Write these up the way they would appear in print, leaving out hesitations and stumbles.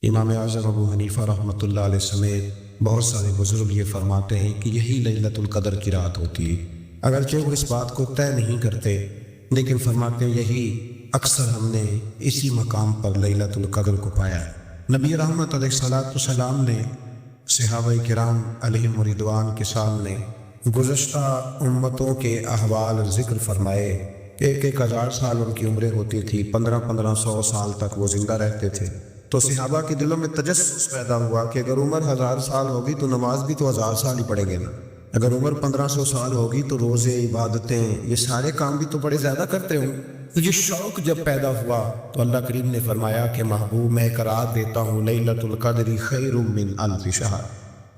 امام اعظم ابو حنیفہ رحمۃ اللہ علیہ سمیت بہت سارے بزرگ یہ فرماتے ہیں کہ یہی لیلۃ القدر کی رات ہوتی ہے۔ اگرچہ وہ اس بات کو طے نہیں کرتے، لیکن فرماتے ہیں یہی اکثر ہم نے اسی مقام پر لیلۃ القدر کو پایا ہے۔ نبی رحمت علیہ الصلوۃ والسلام نے صحابہ کرام علیہم رضوان کے سامنے گزشتہ امتوں کے احوال ذکر فرمائے۔ 1000 سال ان کی عمریں ہوتی تھی، 1500 سال تک وہ زندہ رہتے تھے۔ تو صحابہ کے دلوں میں تجسس پیدا ہوا کہ اگر عمر 1000 سال ہوگی تو نماز بھی تو 1000 سال ہی پڑھیں گے نا، اگر عمر 1500 سال ہوگی تو روزے، عبادتیں، یہ سارے کام بھی تو بڑے زیادہ کرتے ہوں۔ تو یہ شوق جب پیدا ہوا تو اللہ کریم نے فرمایا کہ محبوب میں قرار دیتا ہوں لیلۃ القدر خیر من الف شہر،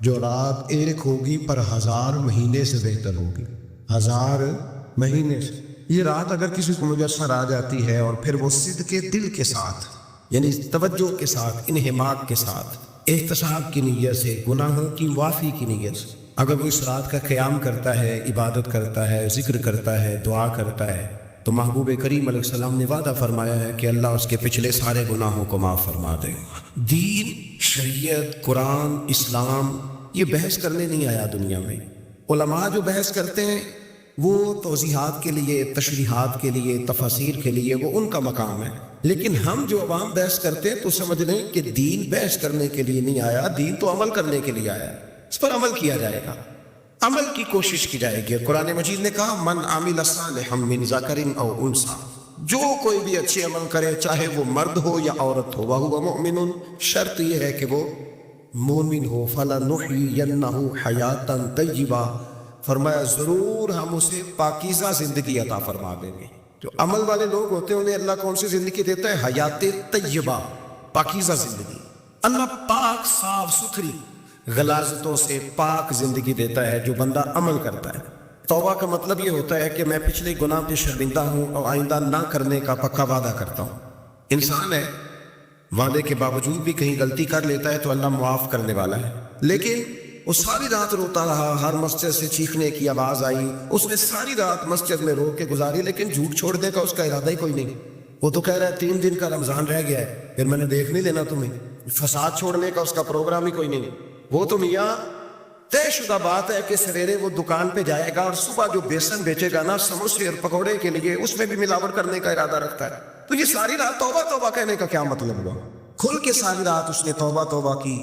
جو رات ایک ہوگی پر 1000 مہینے سے بہتر ہوگی۔ 1000 مہینے سے یہ رات اگر کسی کو میسر آ جاتی ہے اور پھر وہ صدق دل کے ساتھ، یعنی توجہ کے ساتھ، انہماک کے ساتھ، احتساب کی نیت سے، گناہوں کی معافی کی نیت سے اگر وہ اس رات کا قیام کرتا ہے، عبادت کرتا ہے، ذکر کرتا ہے، دعا کرتا ہے، تو محبوب کریم علیہ السلام نے وعدہ فرمایا ہے کہ اللہ اس کے پچھلے سارے گناہوں کو معاف فرما دے گا۔ دین، شریعت، قرآن، اسلام یہ بحث کرنے نہیں آیا دنیا میں۔ علماء جو بحث کرتے ہیں وہ توضیحات کے لیے، تشریحات کے لیے، تفاسیر کے لیے، وہ ان کا مقام ہے، لیکن ہم جو عوام بحث کرتے ہیں تو سمجھ لیں کہ دین بحث کرنے کے لیے نہیں آیا، دین تو عمل کرنے کے لیے آیا ہے، اس پر عمل کیا جائے گا، عمل کی کوشش کی جائے گی۔ قرآن مجید نے کہا من عمل صالحا من ذکر او انثی، جو کوئی بھی اچھے عمل کرے چاہے وہ مرد ہو یا عورت ہو، وہو مؤمن، شرط یہ ہے کہ وہ مومن ہو، فلنحیینہ حیاتا طیبہ، فرمایا ضرور ہم اسے پاکیزہ زندگی عطا فرما دیں گے۔ جو عمل والے لوگ ہوتے ہیں انہیں اللہ کون سی زندگی دیتا ہے؟ حیات طیبہ، پاکیزہ زندگی۔ اللہ پاک، صاف ستھری، غلاظتوں سے پاک زندگی دیتا ہے جو بندہ عمل کرتا ہے۔ توبہ کا مطلب یہ ہوتا ہے کہ میں پچھلے گناہ پہ شرمندہ ہوں اور آئندہ نہ کرنے کا پکا وعدہ کرتا ہوں۔ انسان ہے، وعدے کے باوجود بھی کہیں غلطی کر لیتا ہے تو اللہ معاف کرنے والا ہے، لیکن وہ ساری رات روتا رہا، ہر مسجد سے چیخنے کی آواز آئی، اس نے ساری رات مسجد میں رو کے گزاری، لیکن جھوٹ چھوڑنے کا اس کا ارادہ ہی کوئی نہیں۔ وہ تو کہہ رہا ہے 3 دن کا رمضان رہ گیا ہے، پھر میں نے دیکھ نہیں لینا تمہیں۔ فساد چھوڑنے کا اس کا پروگرام ہی کوئی نہیں۔ وہ تو میاں طے شدہ بات ہے کہ سویرے وہ دکان پہ جائے گا اور صبح جو بیسن بیچے گا نا سموسے اور پکوڑے کے لیے، اس میں بھی ملاوٹ کرنے کا ارادہ رکھتا ہے۔ تو یہ ساری رات توبہ توبہ کہنے کا کیا مطلب ہوا؟ کھل کے ساری رات اس نے توبہ توبہ کی۔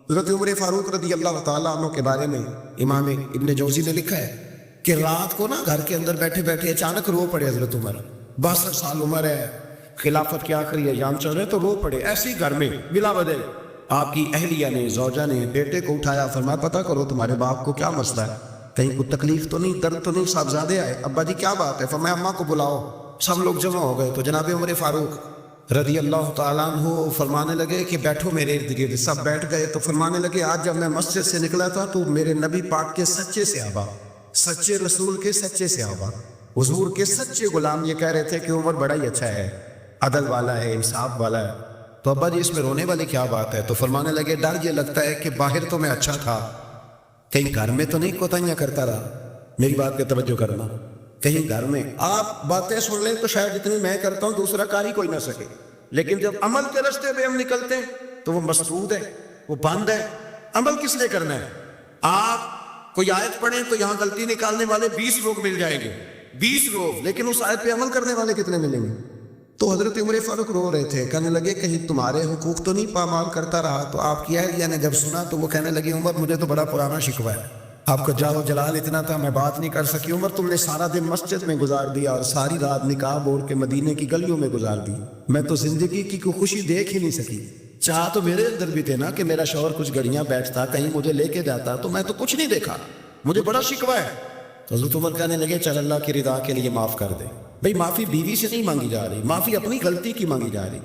حضرت عمر فاروق رضی اللہ تعالیٰ عنہ کے بارے میں امام ابن جوزی نے لکھا ہے کہ رات کو نا گھر کے اندر بیٹھے بیٹھے اچانک رو پڑے حضرت عمر، 62 سال عمر ہے، خلافت کے آخری ایام چل رہے تو رو پڑے ایسے ہی گھر میں بلا وجہ۔ آپ کی اہلیہ نے، زوجہ نے بیٹے کو اٹھایا، فرمایا پتہ کرو تمہارے باپ کو کیا مسئلہ ہے، کہیں کوئی تکلیف تو نہیں، درد تو نہیں، صاحبزادے آئے، ابا جی کیا بات ہے؟ فرمایا اماں کو بلاؤ۔ سب لوگ جمع ہو گئے تو جناب عمر فاروق رضی اللہ تعالیٰ عنہ فرمانے لگے کہ بیٹھو میرے ارد گرد۔ سب بیٹھ گئے تو فرمانے لگے آج جب میں مسجد سے نکلا تھا تو میرے نبی پاک کے سچے صحابہ، سچے رسول کے سچے صحابہ، حضور کے سچے غلام یہ کہہ رہے تھے کہ عمر بڑا ہی اچھا ہے، عدل والا ہے، انصاف والا ہے۔ تو ابا جی اس میں رونے والی کیا بات ہے؟ تو فرمانے لگے ڈر یہ لگتا ہے کہ باہر تو میں اچھا تھا، کہیں گھر میں تو نہیں کوتاہیاں کرتا رہا۔ میری بات پہ توجہ کرنا، کہیں گھر میں آپ باتیں سن لیں تو شاید جتنی میں کرتا ہوں دوسرا کار ہی کوئی نہ سکے، لیکن جب عمل کے راستے پہ ہم نکلتے ہیں تو وہ مسدود ہے، وہ بند ہے۔ عمل کس لیے کرنا ہے؟ آپ کوئی آیت پڑھیں تو یہاں غلطی نکالنے والے 20 لوگ مل جائیں گے، 20 لوگ، لیکن اس آیت پہ عمل کرنے والے کتنے ملیں گے؟ تو حضرت عمر فاروق رو رہے تھے، کہنے لگے کہیں تمہارے حقوق تو نہیں پامال کرتا رہا؟ تو آپ کی اہلیہ نے جب سنا تو وہ کہنے لگی عمر مجھے تو بڑا پرانا شکوہ ہے، آپ کا جاہ و جلال اتنا تھا میں بات نہیں کر سکی۔ عمر تم نے سارا دن مسجد میں گزار دیا اور ساری رات نقاب اوڑھ کے مدینے کی گلیوں میں گزار دی، میں تو زندگی کی کوئی خوشی دیکھ ہی نہیں سکی۔ چاہ تو میرے اندر بھی تھے نا کہ میرا شوہر کچھ گھڑیاں بیٹھتا، کہیں مجھے لے کے جاتا، تو میں تو کچھ نہیں دیکھا، مجھے بڑا شکوہ ہے۔ تو حضرت عمر کہنے لگے چل اللہ کی رضا کے لیے معاف کر دے۔ بھئی معافی بیوی سے نہیں مانگی جا رہی، معافی اپنی غلطی کی مانگی جا رہی،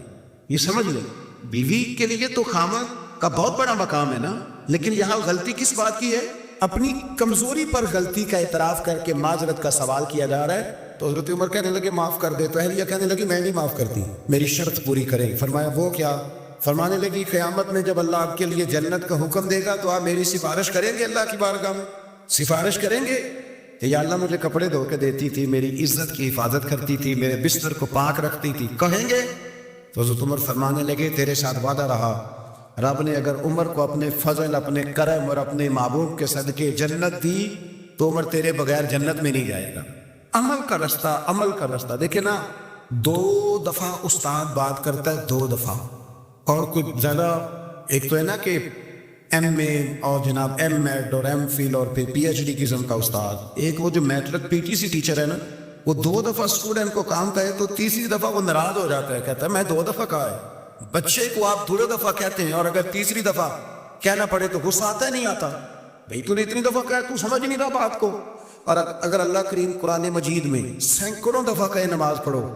یہ سمجھ لیں۔ بیوی کے لیے تو خامد کا بہت بڑا مقام ہے نا، لیکن یہاں غلطی کس بات کی ہے؟ اپنی کمزوری پر غلطی کا اعتراف کر کے معذرت کا سوال کیا جا رہا ہے۔ تو حضرت عمر کہنے لگے معاف کر دے، تو اہلیہ کہنے لگی میں نہیں معاف کرتی، میری شرط پوری کریں۔ فرمایا وہ کیا؟ فرمانے لگی قیامت میں جب اللہ آپ کے لیے جنت کا حکم دے گا تو آپ میری سفارش کریں گے اللہ کی بارگاہ میں؟ سفارش کریں گے کہ یا اللہ مجھے کپڑے دھو کے دیتی تھی، میری عزت کی حفاظت کرتی تھی، میرے بستر کو پاک رکھتی تھی، کہیں گے؟ تو حضرت عمر فرمانے لگے تیرے ساتھ وعدہ رہا رب نے اگر عمر کو اپنے فضل، اپنے کرم اور اپنے محبوب کے صدقے جنت دی تو عمر تیرے بغیر جنت میں نہیں جائے گا۔ عمل کا رستہ، عمل کا رستہ دیکھیں نا، 2 دفعہ استاد بات کرتا ہے، 2 دفعہ، اور کچھ زیادہ ایک تو ہے نا کہ ایم اے اور جناب ایم ایڈ اور ایم فل اور پھر پی ایچ ڈی قسم کا استاد، ایک وہ جو matric P T C teacher ہے نا، وہ 2 دفعہ اسٹوڈنٹ کو کام کہے تو تیسری دفعہ وہ ناراض ہو جاتا ہے، کہتا ہے میں 2 دفعہ کہا ہے۔ بچے کو آپ 2 دفعہ کہتے ہیں اور اگر تیسری دفعہ کہنا پڑے تو غصہ آتا ہے نہیں آتا؟ بھئی تو نے اتنی دفعہ کہا، تو سمجھ نہیں رہا بات کو۔ اور اگر اللہ کریم قرآن مجید میں سینکڑوں دفعہ کہے نماز پڑھو،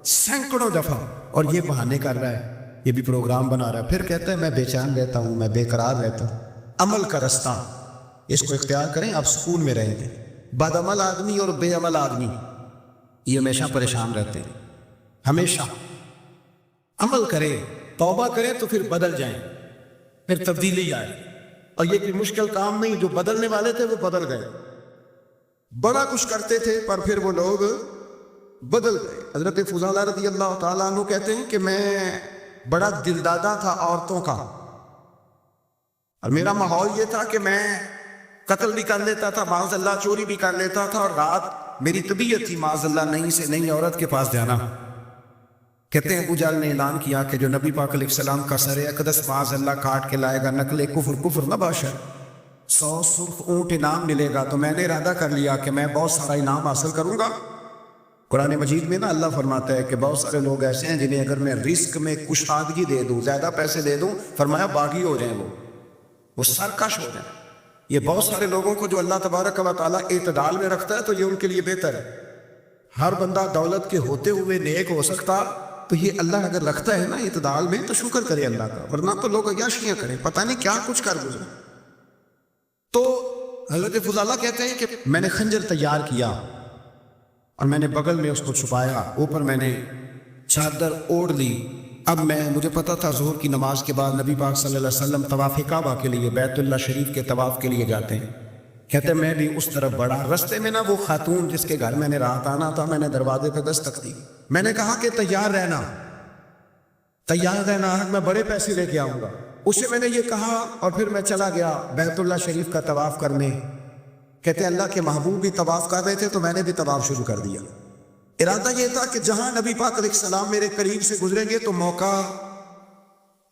سینکڑوں دفعہ، اور یہ بہانے کر رہا ہے، یہ بھی پروگرام بنا رہا ہے، پھر کہتا ہے میں بے چین رہتا ہوں، میں بے قرار رہتا ہوں۔ عمل کا رستہ اس کو اختیار کریں، آپ سکون میں رہیں گے۔ بد عمل آدمی اور بے عمل آدمی یہ ہمیشہ پریشان رہتے ہیں۔ ہمیشہ عمل کرے، توبہ کرے تو پھر بدل جائیں، پھر تبدیلی آئے۔ اور یہ کوئی مشکل کام نہیں، جو بدلنے والے تھے وہ بدل گئے، بڑا کچھ کرتے تھے پر پھر وہ لوگ بدل گئے۔ حضرت فضالہ رضی اللہ تعالیٰ عنہ کہتے ہیں کہ میں بڑا دلدادہ تھا عورتوں کا، اور میرا ماحول یہ تھا کہ میں قتل بھی کر لیتا تھا، معاذ اللہ چوری بھی کر لیتا تھا، اور رات میری طبیعت تھی معاذ اللہ نہیں سے نہیں عورت کے پاس جانا۔ کہتے ہیں ابو جہل نے اعلان کیا کہ جو نبی پاک علیہ السلام کا سر اقدس معاذ اللہ کاٹ کے لائے گا، نقل کفر کفر نہ باشا، 100 سرخ اونٹ انعام ملے گا۔ تو میں نے ارادہ کر لیا کہ میں بہت سارا انعام حاصل کروں گا۔ قرآن مجید میں نا اللہ فرماتا ہے کہ بہت سارے لوگ ایسے ہیں جنہیں اگر میں رزق میں کشادگی دے دوں، زیادہ پیسے دے دوں، فرمایا باغی ہو جائیں، وہ سرکش ہو جائیں۔ یہ بہت سارے لوگوں کو جو اللہ تبارک و تعالیٰ اعتدال میں رکھتا ہے تو یہ ان کے لیے بہتر ہے۔ ہر بندہ دولت کے ہوتے ہوئے نیک ہو سکتا، تو یہ اللہ اگر رکھتا ہے نا اعتدال میں تو شکر کرے اللہ کا، ورنہ تو لوگ عیاشیاں کریں، پتہ نہیں کیا کچھ کر گزرے۔ تو حضرت فضالہ کہتے ہیں کہ میں نے خنجر تیار کیا اور میں نے بغل میں اس کو چھپایا، اوپر میں نے چادر اوڑھ لی۔ اب مجھے پتا تھا ظہر کی نماز کے بعد نبی پاک صلی اللہ علیہ وسلم طواف کعبہ کے لیے، بیت اللہ شریف کے طواف کے لیے جاتے ہیں۔ کہتے ہیں میں بھی اس طرف بڑھا، رستے میں نا وہ خاتون جس کے گھر میں نے رات آنا تھا، میں نے دروازے پہ دستک دی، میں نے کہا کہ تیار رہنا، تیار رہنا، میں بڑے پیسے لے کے آؤں گا۔ اسے میں نے یہ کہا اور پھر میں چلا گیا بیت اللہ شریف کا طواف کرنے۔ کہتے ہیں اللہ کے محبوب بھی طواف کر رہے تھے تو میں نے بھی طواف شروع کر دیا۔ ارادہ یہ تھا کہ جہاں نبی پاک علیہ السلام میرے قریب سے گزریں گے تو موقع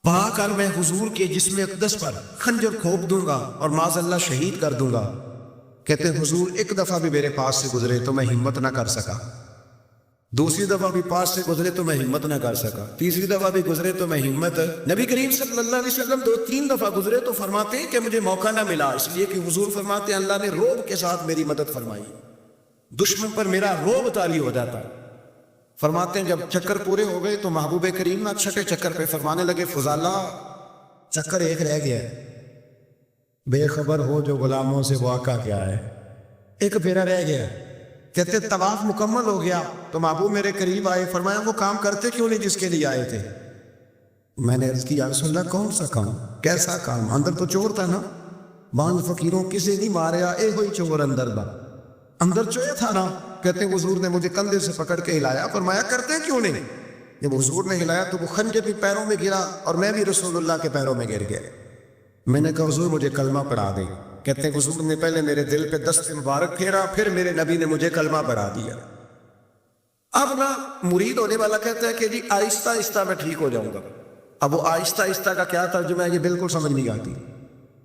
پا کر میں حضور کے جسم اقدس پر خنجر کھوپ دوں گا اور معاذ اللہ شہید کر دوں گا۔ کہتے ہیں حضور ایک دفعہ بھی میرے پاس سے گزرے تو میں ہمت نہ کر سکا، دوسری دفعہ بھی پاس سے گزرے تو میں ہمت نہ کر سکا، تیسری دفعہ بھی گزرے تو میں ہمت، نبی کریم صلی اللہ علیہ وسلم 2-3 دفعہ گزرے تو فرماتے ہیں کہ مجھے موقع نہ ملا، اس لیے کہ حضور فرماتے ہیں اللہ نے رعب کے ساتھ میری مدد فرمائی، دشمن پر میرا رعب طاری ہو جاتا ہے۔ فرماتے ہیں جب چکر پورے ہو گئے تو محبوب کریم نہ چھٹے چکر پہ فرمانے لگے فضالہ چکر ایک رہ گیا ہے، بے خبر ہو جو غلاموں سے واقعہ کیا ہے، ایک پھیرا رہ گیا۔ کہتے طواف مکمل ہو گیا تو محبوب میرے قریب آئے، فرمایا وہ کام کرتے کیوں نہیں جس کے لیے آئے تھے؟ میں نے عرض کی یا رسول اللہ کون سا کام، کیسا کام؟ اندر تو چور تھا نا، بانج فقیروں کسی نہیں ماریا، اے ہوئی چور اندر دا، اندر چوہے تھا نا۔ کہتے ہیں حضور نے مجھے کندھے سے پکڑ کے ہلایا، فرمایا کرتے کیوں نہیں؟ جب حضور نے ہلایا تو وہ خنجر بھی پیروں میں گرا اور میں بھی رسول اللہ کے پیروں میں گر گیا۔ میں نے کہا حضور مجھے کلمہ پڑھا دے۔ کہتے ہیں حضور نے پہلے میرے دل پہ دست مبارک پھیرا، پھر میرے نبی نے مجھے کلمہ پڑھا دیا۔ اب نا مرید ہونے والا کہتا ہے کہ جی آہستہ آہستہ میں ٹھیک ہو جاؤں گا۔ اب وہ آہستہ آہستہ کا کیا ترجمہ ہے یہ بالکل سمجھ نہیں آتی۔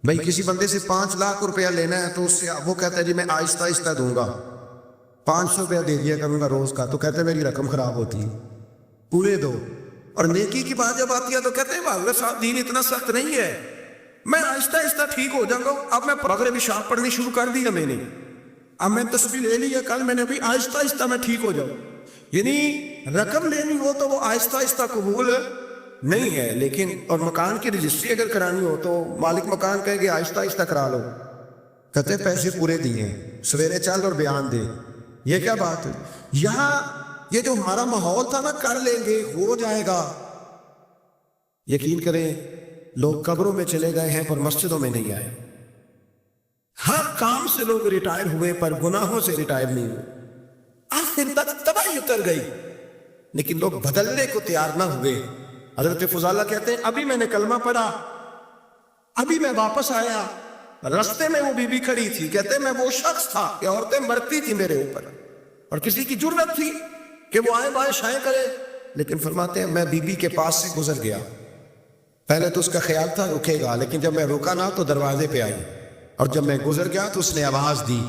بھائی کسی بندے سے 5 لاکھ روپیہ لینا ہے تو اس سے وہ کہتا ہے جی میں آہستہ آہستہ دوں گا، 500 روپیہ دے دیا کروں گا روز کا، تو کہتے ہیں میری رقم خراب ہوتی ہے، پورے دو۔ اور نیکی کی بات جب آتی ہے تو کہتے ہیں بھائی صاحب دین اتنا سخت نہیں ہے، میں آہستہ آہستہ ٹھیک ہو جاؤں گا۔ اب میں مغرب عشاء پڑھنی شروع کر دیا میں نے، اب میں تسبیح لے لی ہے، کل میں نے بھی آہستہ آہستہ میں ٹھیک ہو جاؤں۔ یعنی رقم لینی ہو تو وہ آہستہ آہستہ قبول نہیں ہے، لیکن اور مکان کی رجسٹری اگر کرانی ہو تو مالک مکان کہے گے آہستہ آہستہ کرا لو، کہتے ہیں پیسے پورے دیے ہیں، سویرے چل اور بیان دے۔ یہ کیا بات ہے؟ یہاں یہ جو ہمارا ماحول تھا نا کر لیں گے ہو جائے گا، یقین کریں لوگ قبروں میں چلے گئے ہیں پر مسجدوں میں نہیں آئے۔ ہر کام سے لوگ ریٹائر ہوئے پر گناہوں سے ریٹائر نہیں ہوئے، آخر تک تباہی اتر گئی، لیکن لوگ بدلنے کو تیار نہ ہوئے۔ حضرت فضالہ کہتے ہیں ابھی میں نے کلمہ پڑھا ابھی میں واپس آیا، رستے میں وہ بیوی کھڑی تھی، کہتے میں وہ شخص تھا کہ عورتیں مرتی تھی میرے اوپر اور کسی کی جرت تھی کہ وہ آئیں بائیں شائیں کرے، لیکن فرماتے ہیں میں بیوی کے پاس سے گزر گیا، پہلے تو اس کا خیال تھا رکے گا، لیکن جب میں رکا نہ تو دروازے پہ آئی، اور جب میں گزر گیا تو اس نے آواز دی،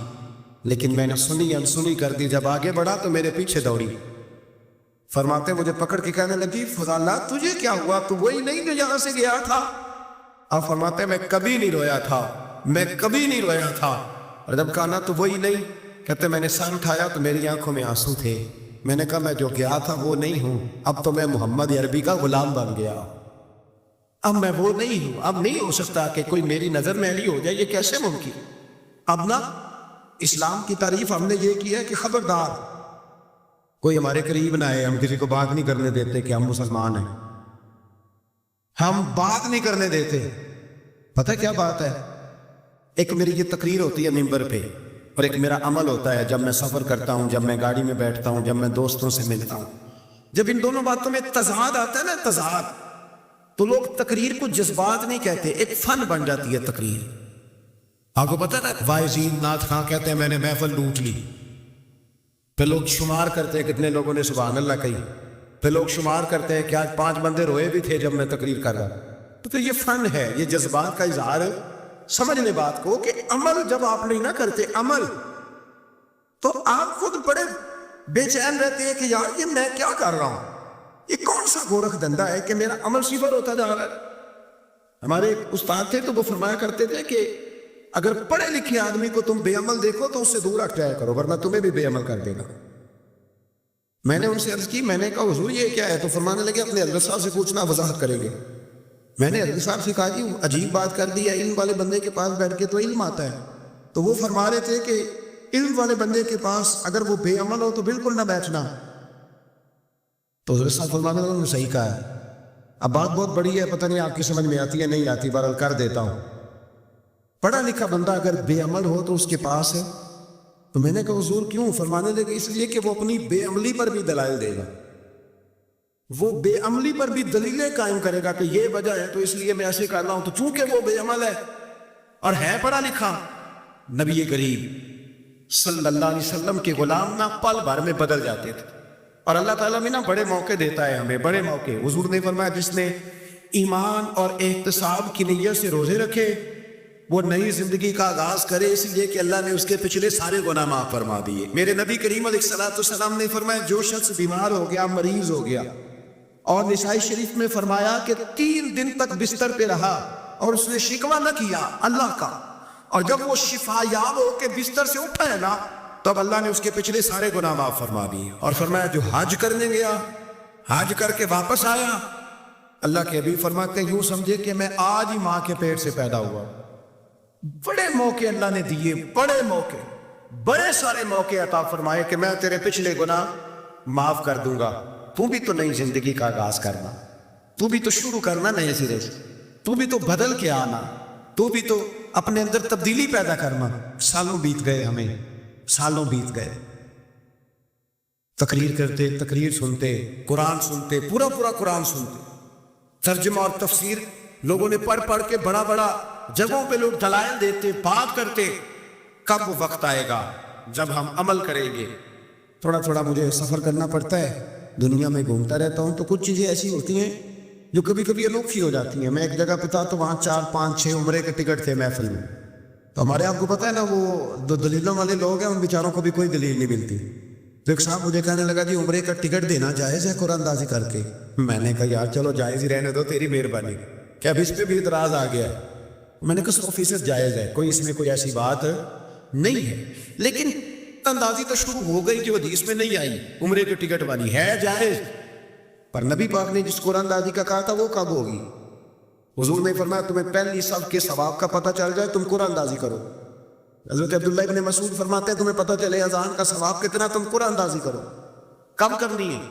لیکن میں نے سنی انسنی کر دی، جب آگے بڑھا تو میرے پیچھے دوڑی۔ فرماتے مجھے پکڑ کے کہنے لگی خدا اللہ تجھے کیا ہوا، تو وہی نہیں جو یہاں سے گیا تھا؟ اب فرماتے میں کبھی نہیں رویا تھا، میں کبھی نہیں رویا تھا، اور جب کہا نا تو وہی نہیں، کہتے میں نے سر اٹھایا تو میری آنکھوں میں آنسو تھے، میں نے کہا میں جو گیا تھا وہ نہیں ہوں، اب تو میں محمد عربی کا غلام بن گیا، اب میں وہ نہیں ہوں، اب نہیں ہو سکتا کہ کوئی میری نظر میلی ہو جائے، یہ کیسے ممکن؟ اب نا اسلام کی تعریف ہم نے یہ کی ہے کہ خبردار کوئی ہمارے قریب نہ آئے، ہم کسی کو بات نہیں کرنے دیتے کہ ہم مسلمان ہیں، ہم بات نہیں کرنے دیتے۔ پتہ کیا بات ہے، ایک میری یہ تقریر ہوتی ہے ممبر پہ، اور ایک میرا عمل ہوتا ہے جب میں سفر کرتا ہوں، جب میں گاڑی میں بیٹھتا ہوں، جب میں دوستوں سے ملتا ہوں، جب ان دونوں باتوں میں تضاد آتا ہے نا، تضاد، تو لوگ تقریر کو جذبات نہیں کہتے، ایک فن بن جاتی ہے تقریر۔ آپ کو پتہ ہے وائزین نعت خواں کہتے ہیں میں نے محفل لوٹ لی، پھر لوگ شمار کرتے ہیں کتنے لوگوں نے سبحان اللہ کہی، پھر لوگ شمار کرتے ہیں کہ آج 5 بندے روئے بھی تھے جب میں تقریر کر رہا، تو یہ فن ہے، یہ جذبات کا اظہار ہے۔ سمجھ لیں بات کو کہ عمل جب آپ نہیں نہ کرتے عمل، تو آپ خود بڑے بے چین رہتے ہیں کہ یار یہ میں کیا کر رہا ہوں، یہ کون سا گورکھ دھندا ہے کہ میرا عمل صفر ہوتا جا رہا ہے۔ ہمارے ایک استاد تھے تو وہ فرمایا کرتے تھے کہ اگر پڑھے لکھے آدمی کو تم بے عمل دیکھو تو اس سے دور ہٹ جایا کرو ورنہ تمہیں بھی بے عمل کر دے گا۔ میں نے ان سے عرض کی، میں نے کہا حضور یہ کیا ہے؟ تو فرمانے لگے اپنے حضرت صاحب سے پوچھنا، وضاحت کریں گے۔ میں نے حضرت صاحب سے کہا جی عجیب بات کر دی ہے، علم والے بندے کے پاس بیٹھ کے تو علم آتا ہے، تو وہ فرما رہے تھے کہ علم والے بندے کے پاس اگر وہ بے عمل ہو تو بالکل نہ بیٹھنا۔ تو حضرت صاحب فرمانے لگے انہوں نے صحیح کہا ہے۔ اب بات بہت بڑی ہے، پتہ نہیں آپ کی سمجھ میں آتی ہے نہیں آتی، بہرحال کر دیتا ہوں۔ پڑھا لکھا بندہ اگر بے عمل ہو تو اس کے پاس ہے، تو میں نے کہا حضور کیوں؟ فرمانے لگے اس لیے کہ وہ اپنی بے عملی پر بھی دلائل دے گا، وہ بے عملی پر بھی دلیلیں قائم کرے گا کہ یہ وجہ ہے تو اس لیے میں ایسے کر رہا ہوں، تو چونکہ وہ بے عمل ہے اور ہے پڑھا لکھا، نبی کریم صلی اللہ علیہ وسلم کے غلام نہ پل بھر میں بدل جاتے تھے۔ اور اللہ تعالیٰ بھی نا بڑے موقع دیتا ہے ہمیں، بڑے موقع۔ حضور نے فرمایا جس نے ایمان اور احتساب کی نیت سے روزے رکھے وہ نئی زندگی کا آغاز کرے، اس لیے کہ اللہ نے اس کے پچھلے سارے گناہ معاف فرما دیے۔ میرے نبی کریم علیہ السلام نے فرمایا جو شخص بیمار ہو گیا، مریض ہو گیا، اور نسائی شریف میں فرمایا کہ 3 دن تک بستر پہ رہا اور اس نے شکوہ نہ کیا اللہ کا، اور جب وہ شفا یاب ہو کے بستر سے اٹھا ہے نا، تب اللہ نے اس کے پچھلے سارے گناہ معاف فرما دیے۔ اور فرمایا جو حج کرنے گیا، حج کر کے واپس آیا، اللہ کے حبیب فرماتے ہیں یوں سمجھے کہ میں آج ہی ماں کے پیٹ سے پیدا ہوا۔ بڑے موقع اللہ نے دیے، بڑے موقع، بڑے سارے موقع عطا فرمائے کہ میں تیرے پچھلے گناہ معاف کر دوں گا، تو بھی تو نئی زندگی کا آغاز کرنا، تو بھی تو شروع کرنا نئے سرے سے، تو بھی تو بدل کے آنا، تو بھی تو اپنے اندر تبدیلی پیدا کرنا۔ سالوں بیت گئے، ہمیں سالوں بیت گئے، تقریر کرتے، تقریر سنتے، قرآن سنتے، پورا قرآن سنتے، ترجمہ اور تفسیر لوگوں نے پڑھ کے بڑا جگہوں پہ لوگ دلائل دیتے، بات کرتے۔ کب وہ وقت آئے گا جب ہم عمل کریں گے؟ تھوڑا مجھے سفر کرنا پڑتا ہے، دنیا میں گھومتا رہتا ہوں، تو کچھ چیزیں ایسی ہوتی ہیں جو کبھی انوکھی ہو جاتی ہیں۔ میں ایک جگہ پہ تھا تو وہاں 4 5 6 عمرے کے ٹکٹ تھے محفل میں، تو ہمارے آپ کو پتہ ہے نا وہ دو دلیلوں والے لوگ ہیں، ان بیچاروں کو بھی کوئی دلیل نہیں ملتی۔ تو ایک صاحب مجھے کہنے لگا جی عمرے کا ٹکٹ دینا جائز ہے قرآن اندازی کر کے؟ میں نے کہا یار چلو جائز ہی رہنے دو، تیری مہربانی، کہ اب اس پہ بھی اعتراض آ گیا ہے۔ میں نے کہا 100% جائز ہے، کوئی اس میں کوئی ایسی بات نہیں ہے، لیکن اندازی تو شروع ہو گئی جو حدیث میں نہیں آئی، عمرے کے ٹکٹ والی ہے جائز، پر نبی پاک نے جس قرآن اندازی کا کہا تھا وہ کب ہوگی؟ حضور نے فرمایا تمہیں پہلی صف کے ثواب کا پتہ چل جائے تم قرآن اندازی کرو۔ حضرت عبداللہ ابن مسعود فرماتے ہیں تمہیں پتہ چلے اذان کا ثواب کتنا، تم قرآن اندازی کرو۔ کب کرنی ہے؟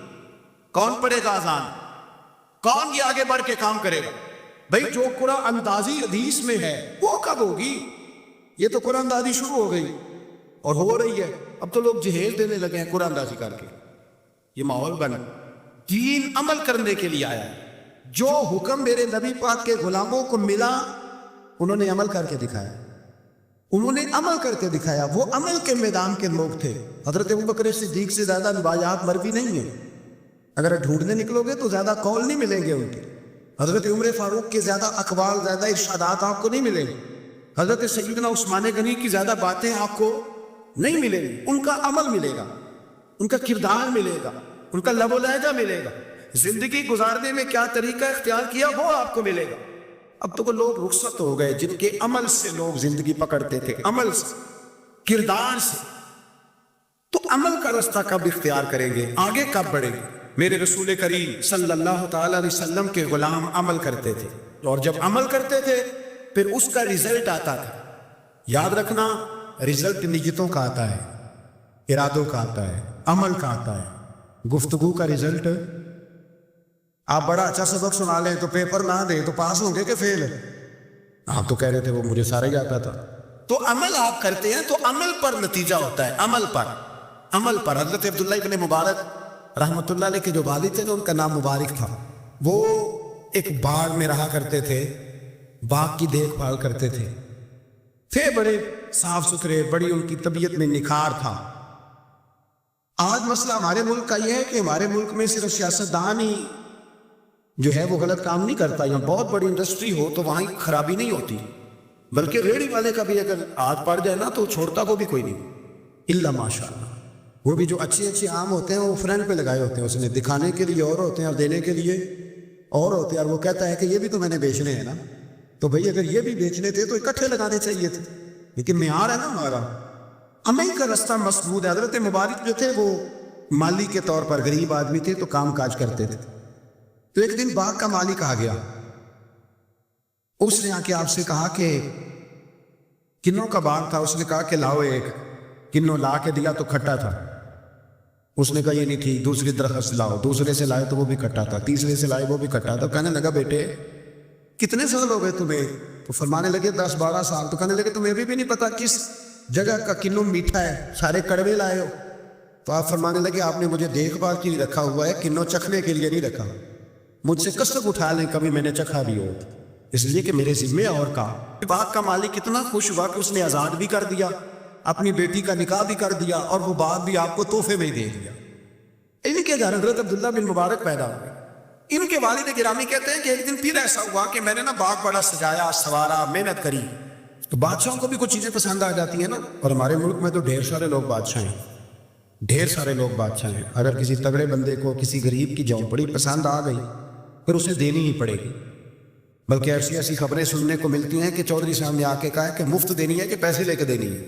کون پڑھے گا اذان؟ کون یہ آگے بڑھ کے کام کرے گا؟ بھئی جو قرآن اندازی حدیث میں ہے وہ کب ہوگی؟ یہ تو قرآن اندازی شروع ہو گئی اور ہو رہی ہے، اب تو لوگ جہیز دینے لگے ہیں قرآن اندازی کر کے۔ یہ ماحول بنا، دین عمل کرنے کے لیے آیا ہے۔ جو حکم میرے نبی پاک کے غلاموں کو ملا انہوں نے عمل کر کے دکھایا، انہوں نے عمل کر کے دکھایا، وہ عمل کے میدان کے لوگ تھے۔ حضرت ابوبکر صدیق سے زیادہ روایات مروی نہیں ہیں، اگر ڈھونڈنے نکلو گے تو زیادہ قول نہیں ملیں گے ان کے۔ حضرت عمر فاروق کے زیادہ اقوال، زیادہ ارشادات آپ کو نہیں ملیں گے۔ حضرت سیدنا عثمان غنی کی زیادہ باتیں آپ کو نہیں ملیں گی، ان کا عمل ملے گا، ان کا کردار ملے گا، ان کا لب و لہجہ ملے گا، زندگی گزارنے میں کیا طریقہ اختیار کیا وہ آپ کو ملے گا۔ اب تو وہ لوگ رخصت ہو گئے جن کے عمل سے لوگ زندگی پکڑتے تھے، عمل سے، کردار سے۔ تو عمل کا رستہ کب اختیار کریں گے، آگے کب بڑھیں گے؟ میرے رسول کریم صلی اللہ تعالی علیہ وسلم کے غلام عمل کرتے تھے، اور جب عمل کرتے تھے پھر اس کا رزلٹ آتا تھا۔ یاد رکھنا، رزلٹ نیتوں کا آتا ہے، ارادوں کا آتا ہے، عمل کا آتا ہے۔ گفتگو کا رزلٹ، آپ بڑا اچھا سبق سنا لیں تو پیپر نہ دیں تو پاس ہوں گے کہ فیل؟ آپ تو کہہ رہے تھے وہ مجھے سارا ہی آتا تھا۔ تو عمل آپ کرتے ہیں تو عمل پر نتیجہ ہوتا ہے، عمل پر، عمل پر۔ حضرت عبداللہ ابن مبارک رحمۃ اللہ علیہ کے جو والد تھے نا، ان کا نام مبارک تھا، وہ ایک باغ میں رہا کرتے تھے، باغ کی دیکھ بھال کرتے تھے بڑے صاف ستھرے، بڑی ان کی طبیعت میں نکھار تھا۔ آج مسئلہ ہمارے ملک کا یہ ہے کہ ہمارے ملک میں صرف سیاستدان ہی جو ہے وہ غلط کام نہیں کرتا، یا بہت بڑی انڈسٹری ہو تو وہاں خرابی نہیں ہوتی، بلکہ ریڑھی والے کا بھی اگر ہاتھ پڑ جائے نا تو چھوڑتا وہ بھی کوئی نہیں، الا ماشاء اللہ۔ وہ بھی جو اچھے آم ہوتے ہیں وہ فرنٹ پہ لگائے ہوتے ہیں، اس نے دکھانے کے لیے اور ہوتے ہیں اور دینے کے لیے اور ہوتے ہیں، اور وہ کہتا ہے کہ یہ بھی تو میں نے بیچنے ہیں نا، تو بھئی اگر یہ بھی بیچنے تھے تو اکٹھے لگانے چاہیے تھے، لیکن معیار ہے نا ہمارا، عمل کا رستہ مسدود ہے۔ حضرت مبارک جو تھے وہ مالی کے طور پر غریب آدمی تھے تو کام کاج کرتے تھے۔ تو ایک دن باغ کا مالک آ گیا، اس نے آ کے آپ سے کہا کہ کنوں کا باغ تھا، اس نے کہا کہ لاؤ ایک، کنوں لا کے دیا تو کھٹا تھا، اس نے کہا یہ نہیں ٹھیک، دوسری درخت لاؤ، دوسرے سے لائے تو وہ بھی کھٹا تھا، تیسرے سے لائے وہ بھی کھٹا تھا۔ کہنے لگا بیٹے کتنے سال ہو گئے تمہیں؟ تو فرمانے لگے 10-12 سال۔ تو کہنے لگے تمہیں بھی نہیں پتا کس جگہ کا کنوں میٹھا ہے، سارے کڑوے لائے ہو؟ تو آپ فرمانے لگے آپ نے مجھے دیکھ بھال کے لیے رکھا ہوا ہے، کنوں چکھنے کے لیے نہیں رکھا، مجھ سے کسب اٹھا لیں کبھی میں نے چکھا بھی ہو، اس لیے کہ میرے ذمے اور کا۔ باغ کا مالک اتنا خوش ہوا کہ اس نے آزاد بھی کر دیا، اپنی بیٹی کا نکاح بھی کر دیا، اور وہ باغ بھی آپ کو تحفے میں دے دیا۔ ان کے گھر حضرت عبداللہ بن مبارک پیدا ہوئے۔ ان کے والد گرامی کہتے ہیں کہ ایک دن پھر ایسا ہوا کہ میں نے نا باغ بڑا سجایا، سوارا، محنت کری، تو بادشاہوں کو بھی کچھ چیزیں پسند آ جاتی ہیں نا، اور ہمارے ملک میں تو ڈھیر سارے لوگ بادشاہ ہیں، ڈھیر سارے لوگ بادشاہ ہیں۔ اگر کسی تگڑے بندے کو کسی غریب کی جھونپڑی پسند آ گئی پھر اسے دینی ہی پڑے گی، بلکہ ایسی خبریں سننے کو ملتی ہیں کہ چودھری صاحب نے آ کے کہا کہ مفت دینی ہے کہ پیسے لے کے دینی ہے،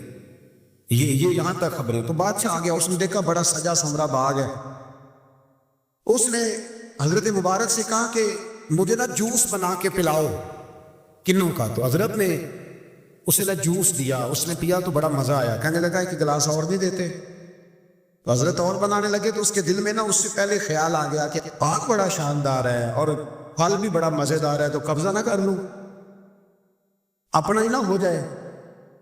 یہ یہاں تک خبریں۔ تو بادشاہ آ گیا، اس نے دیکھا بڑا سجا سنورا باغ ہے، اس نے حضرت مبارک سے کہا کہ مجھے نا جوس بنا کے پلاؤ کنوں کا۔ تو حضرت نے اسے نا جوس دیا، اس نے پیا تو بڑا مزہ آیا، کہنے لگا ایک گلاس اور نہیں دیتے؟ تو حضرت اور بنانے لگے تو اس کے دل میں نا اس سے پہلے خیال آ گیا کہ باغ بڑا شاندار ہے اور پھل بھی بڑا مزیدار ہے، تو قبضہ نہ کر لوں، اپنا ہی نہ ہو جائے،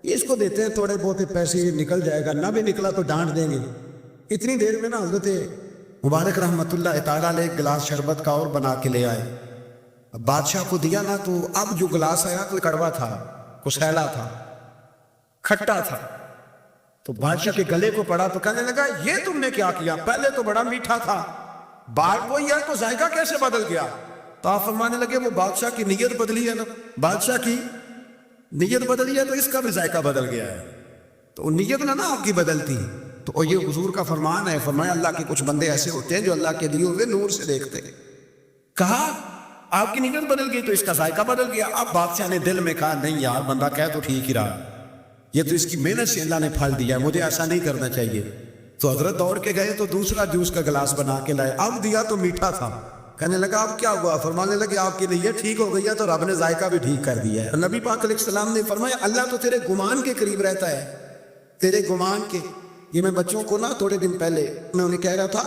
اس کو دیتے ہیں تھوڑے بہت پیسے، نکل جائے گا، نہ بھی نکلا تو ڈانٹ دیں گے۔ اتنی دیر میں نا حضرت مبارک رحمۃ اللہ تعالیٰ نے ایک گلاس شربت کا اور بنا کے لے آئے، اب بادشاہ کو دیا نا، تو اب جو گلاس آیا تو کڑوا تھا، کسیلا تھا، کھٹا تھا۔ تو بادشاہ کے گلے کو پڑا تو کہنے لگا یہ تم نے کیا کیا؟ پہلے تو بڑا میٹھا تھا، باغ وہی ہے تو ذائقہ کیسے بدل گیا؟ تو آپ فرمانے لگے وہ بادشاہ کی نیت بدلی ہے نا، بادشاہ کی نیت بدلی ہے تو اس کا بھی ذائقہ بدل گیا ہے، تو نیت نہ آپ کی بدلتی۔ تو یہ حضور کا فرمان ہے، فرمایا اللہ کے کچھ بندے ایسے ہوتے ہیں جو اللہ کے دیے ہوئے نور سے دیکھتے ہیں۔ کہا آپ کی نیت بدل گئی تو اس کا ذائقہ بدل گیا۔ اب بادشاہ نے دل میں کہا نہیں یار بندہ کہہ تو ٹھیک ہی رہا، یہ تو اس کی محنت سے اللہ نے پھل دیا ہے، مجھے ایسا نہیں کرنا چاہیے۔ تو حضرت دوڑ کے گئے تو دوسرا جوس کا گلاس بنا کے لائے، اب دیا تو میٹھا تھا، کہنے لگا اب کیا ہوا؟ فرمانے لگے آپ کی نیت ٹھیک ہو گئی ہے تو رب نے ذائقہ بھی ٹھیک کر دیا ہے۔ نبی پاک علیہ السلام نے فرمایا اللہ تو تیرے گمان کے قریب رہتا ہے، تیرے گمان کے۔ یہ میں بچوں کو نا تھوڑے دن پہلے میں انہیں کہہ رہا تھا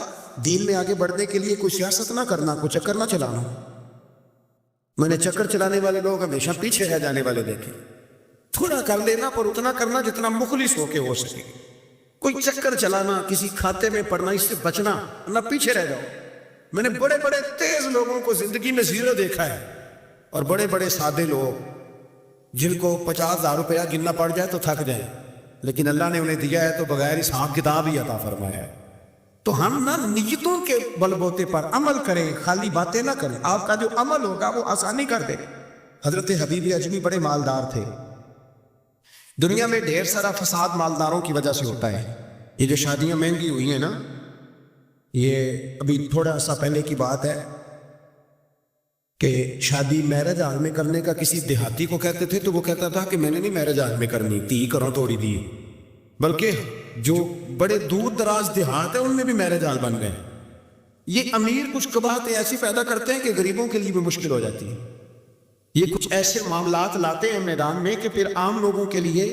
دین میں آگے بڑھنے کے لیے کوئی سیاست نہ کرنا، کوئی چکر نہ چلانا۔ میں نے چکر چلانے والے لوگ ہمیشہ پیچھے رہ جانے والے دیکھے، تھوڑا کر لینا پر اتنا کرنا جتنا مخلص ہو کے ہو سکے۔ کوئی چکر چلانا، کسی کھاتے میں پڑنا، اس سے بچنا، نہ پیچھے رہ جاؤ۔ میں نے بڑے بڑے تیز لوگوں کو زندگی میں زیرو دیکھا ہے، اور بڑے بڑے سادے لوگ جن کو 50,000 روپیہ گننا پڑ جائے تو تھک جائیں، لیکن اللہ نے انہیں دیا ہے تو بغیر حساب کتاب ہی عطا فرمایا ہے۔ تو ہم نہ نیتوں کے بل بوتے پر عمل کریں، خالی باتیں نہ کریں، آپ کا جو عمل ہوگا وہ آسانی کر دے۔ حضرت حبیب اجمی بڑے مالدار تھے۔ دنیا میں ڈھیر سارا فساد مالداروں کی وجہ سے ہوتا ہے۔ یہ جو شادیاں مہنگی ہوئی ہیں نا، یہ ابھی تھوڑا سا پہلے کی بات ہے کہ شادی میرج ہال میں کرنے کا کسی دیہاتی کو کہتے تھے تو وہ کہتا تھا کہ میں نے نہیں میرج ہال میں کرنی، تی کروں توڑی دی، بلکہ جو بڑے دور دراز دیہات ہیں ان میں بھی میرج ہال بن گئے۔ یہ امیر کچھ قباحتیں ایسی پیدا کرتے ہیں کہ غریبوں کے لیے بھی مشکل ہو جاتی ہے۔ یہ کچھ ایسے معاملات لاتے ہیں میدان میں کہ پھر عام لوگوں کے لیے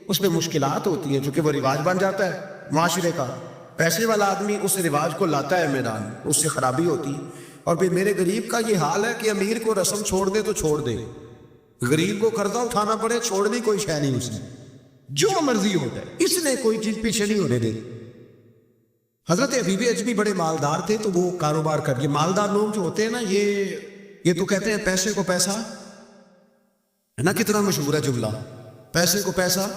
اس میں مشکلات ہوتی ہیں، چونکہ وہ رواج بن جاتا ہے معاشرے کا۔ پیسے والا آدمی اس رواج کو لاتا ہے میدان میں، اس سے خرابی ہوتی ہے۔ اور پھر میرے غریب کا یہ حال ہے کہ امیر کو رسم چھوڑ دے تو چھوڑ دے، غریب کو قرضہ اٹھانا پڑے، چھوڑنے کوئی شے نہیں اس نے، جو مرضی ہو جائے، اس نے کوئی چیز پیچھے نہیں ہونے دے۔ حضرت حبیب اجمی بڑے مالدار تھے تو وہ کاروبار کر، یہ مالدار لوگ جو ہوتے ہیں نا، یہ تو کہتے ہیں پیسے کو پیسہ ہے نا، کتنا مشہور ہے جملہ، پیسے کو پیسہ۔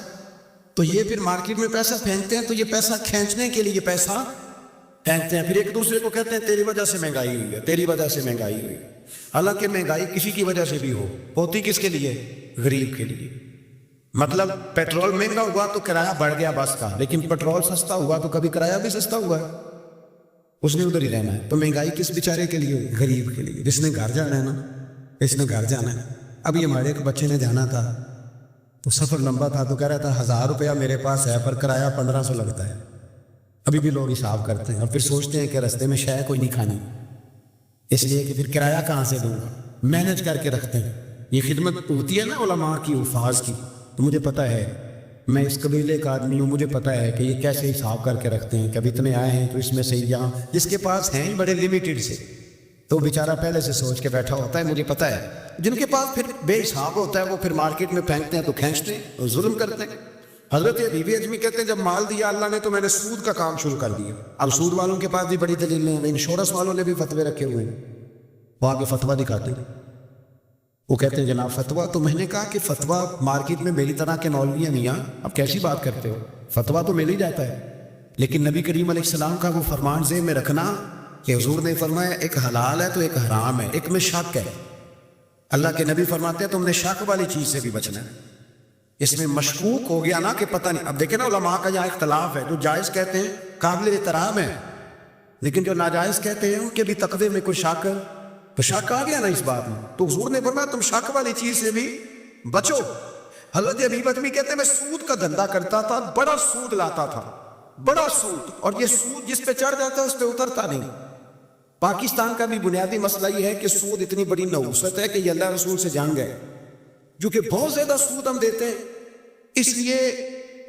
تو یہ پھر مارکیٹ میں پیسہ پھینکتے ہیں، تو یہ پیسہ کھینچنے کے لیے پیسہ پھینکتے ہیں، پھر ایک دوسرے کو کہتے ہیں تیری وجہ سے مہنگائی ہوئی ہے، تیری وجہ سے مہنگائی ہوئی۔ حالانکہ مہنگائی کسی کی وجہ سے بھی ہوتی کس کے لیے؟ غریب کے لیے۔ مطلب پیٹرول مہنگا ہوا تو کرایہ بڑھ گیا بس کا، لیکن پیٹرول سستا ہوا تو کبھی کرایہ بھی سستا ہوا ہے، اس نے ادھر ہی رہنا ہے۔ تو مہنگائی کس بیچارے کے لیے ہوئی؟ غریب کے لیے، جس نے گھر جانا ہے نا، اس نے گھر جانا ہے۔ ابھی ہمارے ایک بچے نے جانا تھا تو سفر لمبا تھا تو کہہ رہا تھا 1000 روپیہ میرے پاس ہے پر کرایہ 1500 لگتا ہے۔ ابھی بھی لوگ حساب کرتے ہیں اور پھر سوچتے ہیں کہ رستے میں شے کوئی نہیں کھانی، اس لیے کہ پھر کرایہ کہاں سے دوں گا، مینج کر کے رکھتے ہیں۔ یہ خدمت ہوتی ہے نا علماء کی، حفاظ کی، تو مجھے پتہ ہے، میں اس قبیلے کا آدمی ہوں، مجھے پتہ ہے کہ یہ کیسے حساب کر کے رکھتے ہیں کہ اب اتنے آئے ہیں تو اس میں سے یہاں جس کے پاس ہیں بڑے لمیٹڈ سے، تو بیچارہ پہلے سے سوچ کے بیٹھا ہوتا ہے، مجھے پتہ ہے۔ جن کے پاس پھر بے حساب ہوتا ہے وہ پھر مارکیٹ میں پھینکتے ہیں تو کھینچتے ہیں اور ظلم کرتے ہیں۔ حضرت حبیب اجمی کہتے ہیں جب مال دیا اللہ نے تو میں نے سود کا کام شروع کر دیا۔ اب سود والوں کے پاس بھی بڑی دلیلیں ہیں، انشورنس والوں نے بھی فتوے رکھے ہوئے ہیں، وہ آگے فتویٰ دکھاتے ہیں، وہ کہتے ہیں جناب فتویٰ۔ تو میں نے کہا کہ فتویٰ مارکیٹ میں میری طرح کے مولوی ہیں میاں، اب کیسی بات کرتے ہو، فتویٰ تو مل ہی جاتا ہے، لیکن نبی کریم علیہ السلام کا وہ فرمان ذہن میں رکھنا کہ حضور نے فرمایا ایک حلال ہے تو ایک حرام ہے، ایک میں شک ہے۔ اللہ کے نبی فرماتے ہیں تم نے شک والی چیز سے بھی بچنا ہے۔ اس میں مشکوک ہو گیا نا کہ پتہ نہیں، اب دیکھیں نا علماء کا یہاں اختلاف ہے، جو جائز کہتے ہیں قابل احترام ہے، لیکن جو ناجائز کہتے ہیں ان کے بھی تقوی میں کوئی شک ہے، تو شک آ گیا نا اس بات میں، تو حضور نے فرمایا تم شک والی چیز سے بھی بچو۔ حضرت حبیب اجمی کہتے ہیں میں سود کا دھندا کرتا تھا، بڑا سود لاتا تھا، بڑا سود، اور یہ سود جس پہ چڑھ جاتا ہے اس پہ اترتا نہیں۔ پاکستان کا بھی بنیادی مسئلہ یہ ہے کہ سود اتنی بڑی نحوست ہے کہ یہ اللہ رسول سے جنگ ہے، جو کہ بہت زیادہ سود ہم دیتے ہیں۔ اس لیے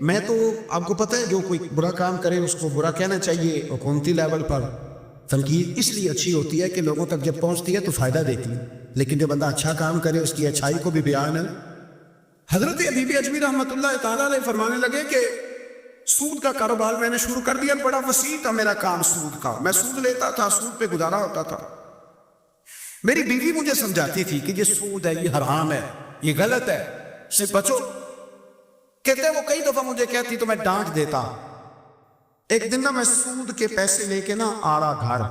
میں تو آپ کو پتہ ہے جو کوئی برا کام کرے اس کو برا کہنا چاہیے، حکومتی لیول پر تنقید اس لیے اچھی ہوتی ہے کہ لوگوں تک جب پہنچتی ہے تو فائدہ دیتی ہے، لیکن جو بندہ اچھا کام کرے اس کی اچھائی کو بھی بیان ہے۔ حضرت حبیب اجمی رحمۃ اللہ تعالیٰ علیہ فرمانے لگے کہ سود کا کاروبار میں نے شروع کر دیا، بڑا وسیع تھا میرا کام سود کا، میں سود لیتا تھا، سود پہ گزارا ہوتا تھا۔ میری بیوی مجھے سمجھاتی تھی کہ یہ سود ہے، یہ حرام ہے، یہ غلط ہے، سے بچو۔ کہتے ہیں وہ کئی دفعہ مجھے کہتی تو میں ڈانٹ دیتا۔ ایک دن نا میں سود کے پیسے لے کے نا آڑا گھر،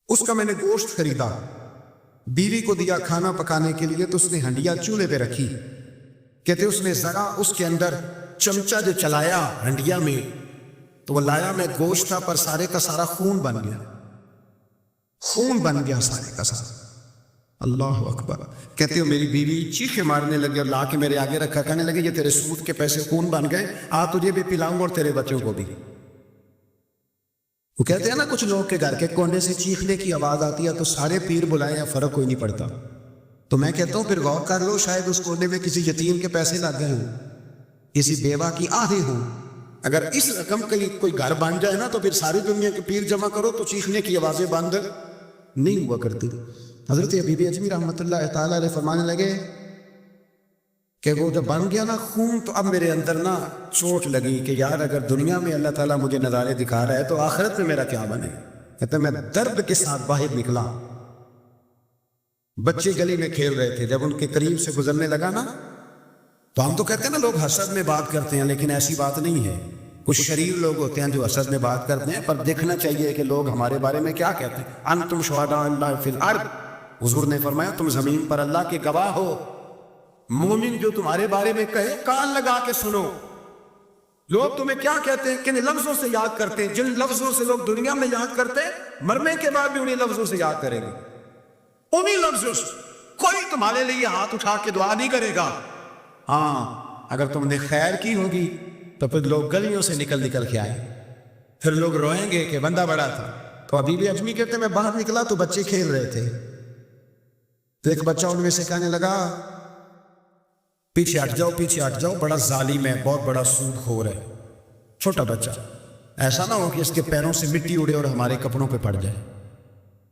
اس کا میں نے گوشت خریدا، بیوی کو دیا کھانا پکانے کے لیے، تو اس نے ہنڈیا چولہے پہ رکھی، کہتے اس نے ذرا اس کے اندر چمچہ جو چلایا ہنڈیا میں تو وہ لایا میں گوشت تھا پر سارے کا سارا خون بن گیا، خون بن گیا سارے کا سارا۔ اللہ اکبر۔ کہتے ہو میری بیوی چیخے مارنے لگی اور لا کے میرے آگے رکھا، کہنے لگے یہ تیرے سود کے پیسے خون بن گئے، آ تجھے بھی پلاؤں اور تیرے بچوں کو بھی۔ وہ کہتے ہیں نا کچھ لوگ کے گھر کے کونے سے چیخنے کی آواز آتی ہے تو سارے پیر بلائے یا فرق کوئی نہیں پڑتا۔ تو میں کہتا ہوں پھر غور کر لو، شاید اس کونے میں کسی یتیم کے پیسے لگ گئے ہوں، کسی بیوہ کی آہیں ہوں۔ اگر اس رقم کا کوئی گھر بن جائے نا تو پھر ساری دنیا کے پیر جمع کرو تو چیخنے کی آوازیں بند نہیں ہوا کرتی۔ حضرت حبیب اجمی رحمۃ اللہ تعالیٰ علیہ فرمانے لگے کہ وہ جب بن گیا نا خون تو اب میرے اندر نا چوٹ لگی کہ یار اگر دنیا میں اللہ تعالیٰ مجھے نظارے دکھا رہا ہے تو آخرت میں میرا کیا بنے۔ کہتے میں درد کے ساتھ باہر نکلا، بچے گلی میں کھیل رہے تھے، جب ان کے قریب سے گزرنے لگا نا تو ہم تو کہتے ہیں نا لوگ حسد میں بات کرتے ہیں، لیکن ایسی بات نہیں ہے۔ کچھ شریر لوگ ہوتے ہیں جو حسد میں بات کرتے ہیں، پر دیکھنا چاہیے کہ لوگ ہمارے بارے میں کیا کہتے ہیں۔ انتم شہداء اللہ فی الارض، حضور نے فرمایا تم زمین پر اللہ کے گواہ ہو۔ مومن جو تمہارے بارے میں کہے کان لگا کے سنو۔ لوگ تمہیں کیا کہتے ہیں، کن لفظوں سے یاد کرتے ہیں، جن لفظوں سے لوگ دنیا میں یاد کرتے ہیں مرنے کے بعد بھی انہیں لفظوں سے یاد کریں گے، انہیں لفظوں سے۔ کوئی تمہارے لیے ہاتھ اٹھا کے دعا نہیں کرے گا۔ ہاں اگر تم نے خیر کی ہوگی تو پھر لوگ گلیوں سے نکل نکل کے آئے، پھر لوگ روئیں گے کہ بندہ بڑا تھا۔ تو ابھی بھی اجمی کہتے ہیں میں باہر نکلا تو بچے کھیل رہے تھے، تو ایک بچہ ان میں سے کہنے لگا پیچھے ہٹ جاؤ، پیچھے ہٹ جاؤ، بڑا ظالم ہے، بہت بڑا سود خور ہے۔ چھوٹا بچہ، ایسا نہ ہو کہ اس کے پیروں سے مٹی اڑے اور ہمارے کپڑوں پہ پڑ جائے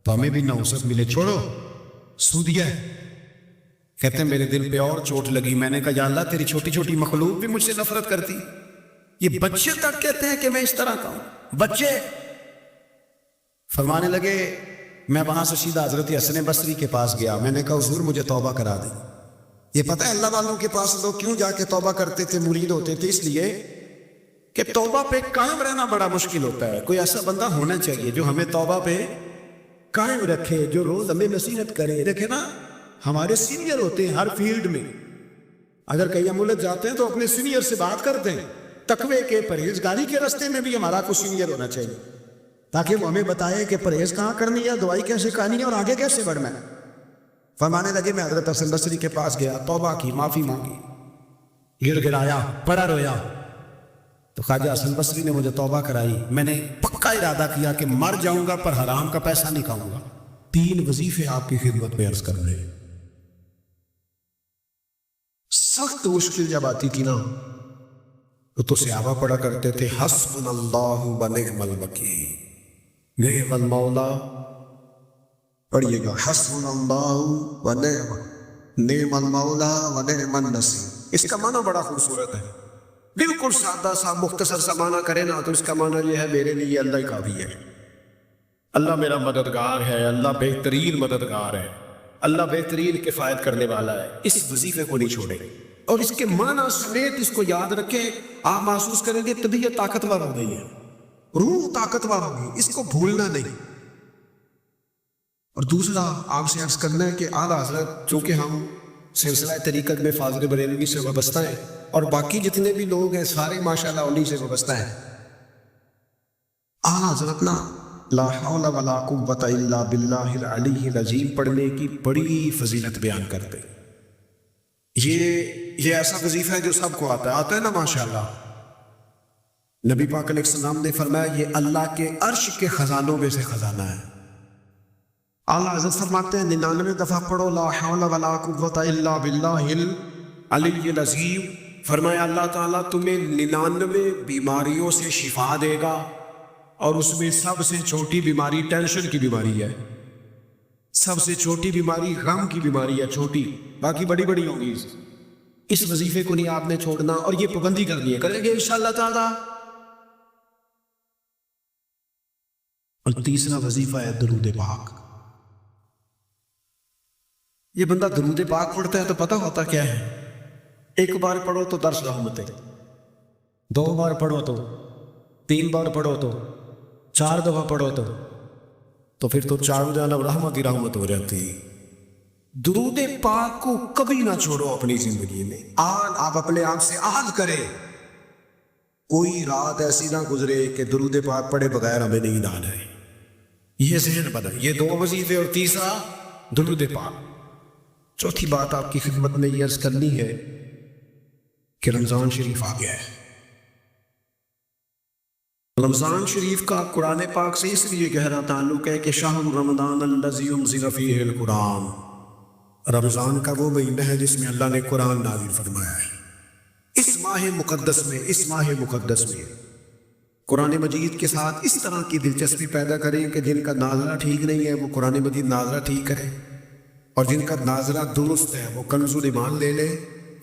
تو ہمیں بھی نحوست ملے۔ چھوڑو، سودیا ہے۔ کہتے ہیں میرے دل پہ اور چوٹ لگی، میں نے کہا یا اللہ تیری چھوٹی چھوٹی مخلوق بھی مجھ سے نفرت کرتی، یہ بچے تک کہتے ہیں کہ میں اس طرح کا ہوں۔ بچے فرمانے لگے، میں وہاں سے سیدھا حضرت حسن بصری کے پاس گیا، میں نے کہا حضور مجھے توبہ کرا دیں۔ یہ پتہ ہے اللہ والوں کے پاس لوگ کیوں جا کے توبہ کرتے تھے، مرید ہوتے تھے؟ اس لیے کہ توبہ پہ قائم رہنا بڑا مشکل ہوتا ہے۔ کوئی ایسا بندہ ہونا چاہیے جو ہمیں توبہ پہ قائم رکھے، جو روز ہمیں نصیحت کرے۔ دیکھیں نا ہمارے سینئر ہوتے ہیں ہر فیلڈ میں، اگر کہیں ملک جاتے ہیں تو اپنے سینئر سے بات کرتے ہیں۔ تقوی کے پرہیزگاری کے راستے میں بھی ہمارا کوئی سینئر ہونا چاہیے تاکہ وہ ہمیں بتائے کہ پرہیز کہاں کرنی ہے، دوائی کیسے کھانی ہے اور آگے کیسے بڑھنا ہے۔ فرمانے لگے میں حضرت حسن بصری کے پاس گیا، توبہ کی، معافی مانگی، گر گرایا، بڑا رویا، تو خواجہ حسن بصری نے مجھے توبہ کرائی۔ میں نے پکا ارادہ کیا کہ مر جاؤں گا پر حرام کا پیسہ نہیں کھاؤں گا۔ 3 وظیفے آپ کی خدمت میں عرض کر رہے ہیں۔ سخت مشکل جب آتی تھی نا تو صحابہ پڑھا کرتے تھے حسبنا اللہ و نعم الوکیل، نعم المولا، پڑھیے گا حسبنا اللہ و نعم المولا و نعم النصیر۔ اس کا معنی بڑا خوبصورت ہے، بالکل سادہ سا مختصر سا معنی کرے نا تو اس کا معنی یہ ہے میرے لیے اللہ ہی کافی ہے، اللہ میرا مددگار ہے، اللہ بہترین مددگار ہے، اللہ بہترین کفایت کرنے والا ہے۔ اس وظیفے کو نہیں چھوڑیں اور اس کے معنی سمیت اس کو یاد رکھیں۔ آپ محسوس کریں گے طبیعت طاقتور ہو گئی ہے، روح طاقتور ہو گئی، اس کو بھولنا نہیں۔ اور دوسرا آپ سے عرض کرنا ہے کہ اعلیٰ حضرت چونکہ ہم سلسلہ طریقت میں فاضل بریلوی سے وابستہ ہیں اور باقی جتنے بھی لوگ ہیں سارے ماشاءاللہ انہی سے وابستہ ہیں، اعلیٰ حضرت نا لا حول ولا قوت الا باللہ العلی العظیم پڑھنے کی بڑی فضیلت بیان کرتے۔ یہ ایسا وظیفہ ہے جو سب کو آتا ہے نا ماشاءاللہ۔ نبی پاک علیہ السلام نے فرمایا یہ اللہ کے عرش کے خزانوں میں سے خزانہ ہے۔ اعلیٰ حضرت فرماتے ہیں 99 دفعہ پڑھو لا حول ولا قوت الا باللہ العلی العظیم، فرمایا اللہ تعالیٰ تمہیں 99 بیماریوں سے شفا دے گا، اور اس میں سب سے چھوٹی بیماری ٹینشن کی بیماری ہے، سب سے چھوٹی بیماری غم کی بیماری ہے، چھوٹی، باقی بڑی بڑی ہوں گی۔ اس وظیفے کو نہیں آپ نے چھوڑنا اور یہ پابندی کرنی ہے، کریں گے انشاءاللہ تعالیٰ۔ اور تیسرا وظیفہ ہے درود پاک۔ یہ بندہ درود پاک پڑھتا ہے تو پتہ ہوتا کیا ہے، ایک بار پڑھو تو 10 رحمتیں، 2 بار پڑھو تو 3 بار پڑھو تو 4 دفعہ پڑھو تو پھر تو 4 جانب رحمت ہی رحمت ہو جاتی۔ درود پاک کو کبھی نہ چھوڑو اپنی زندگی میں، آپ اپنے آپ سے عہد کریں، کوئی رات ایسی نہ گزرے کہ درود پاک پڑھے بغیر ہمیں نیند آ جائے۔ یہ ذہن بدل، یہ 2 وظیفے اور تیسرا درود پاک۔ چوتھی بات آپ کی خدمت میں یہ عرض کرنی ہے کہ رمضان شریف آ گیا ہے۔ رمضان شریف کا قرآن پاک سے اس لیے گہرا تعلق ہے کہ شہر رمضان الذی انزل فیہ القرآن، رمضان کا وہ مہینہ ہے جس میں اللہ نے قرآن نازل فرمایا ہے۔ اس ماہ مقدس میں قرآن مجید کے ساتھ اس طرح کی دلچسپی پیدا کریں کہ جن کا ناظرہ ٹھیک نہیں ہے وہ قرآن مجید ناظرہ ٹھیک کرے، اور جن کا ناظرہ درست ہے وہ کنز الایمان لے لے،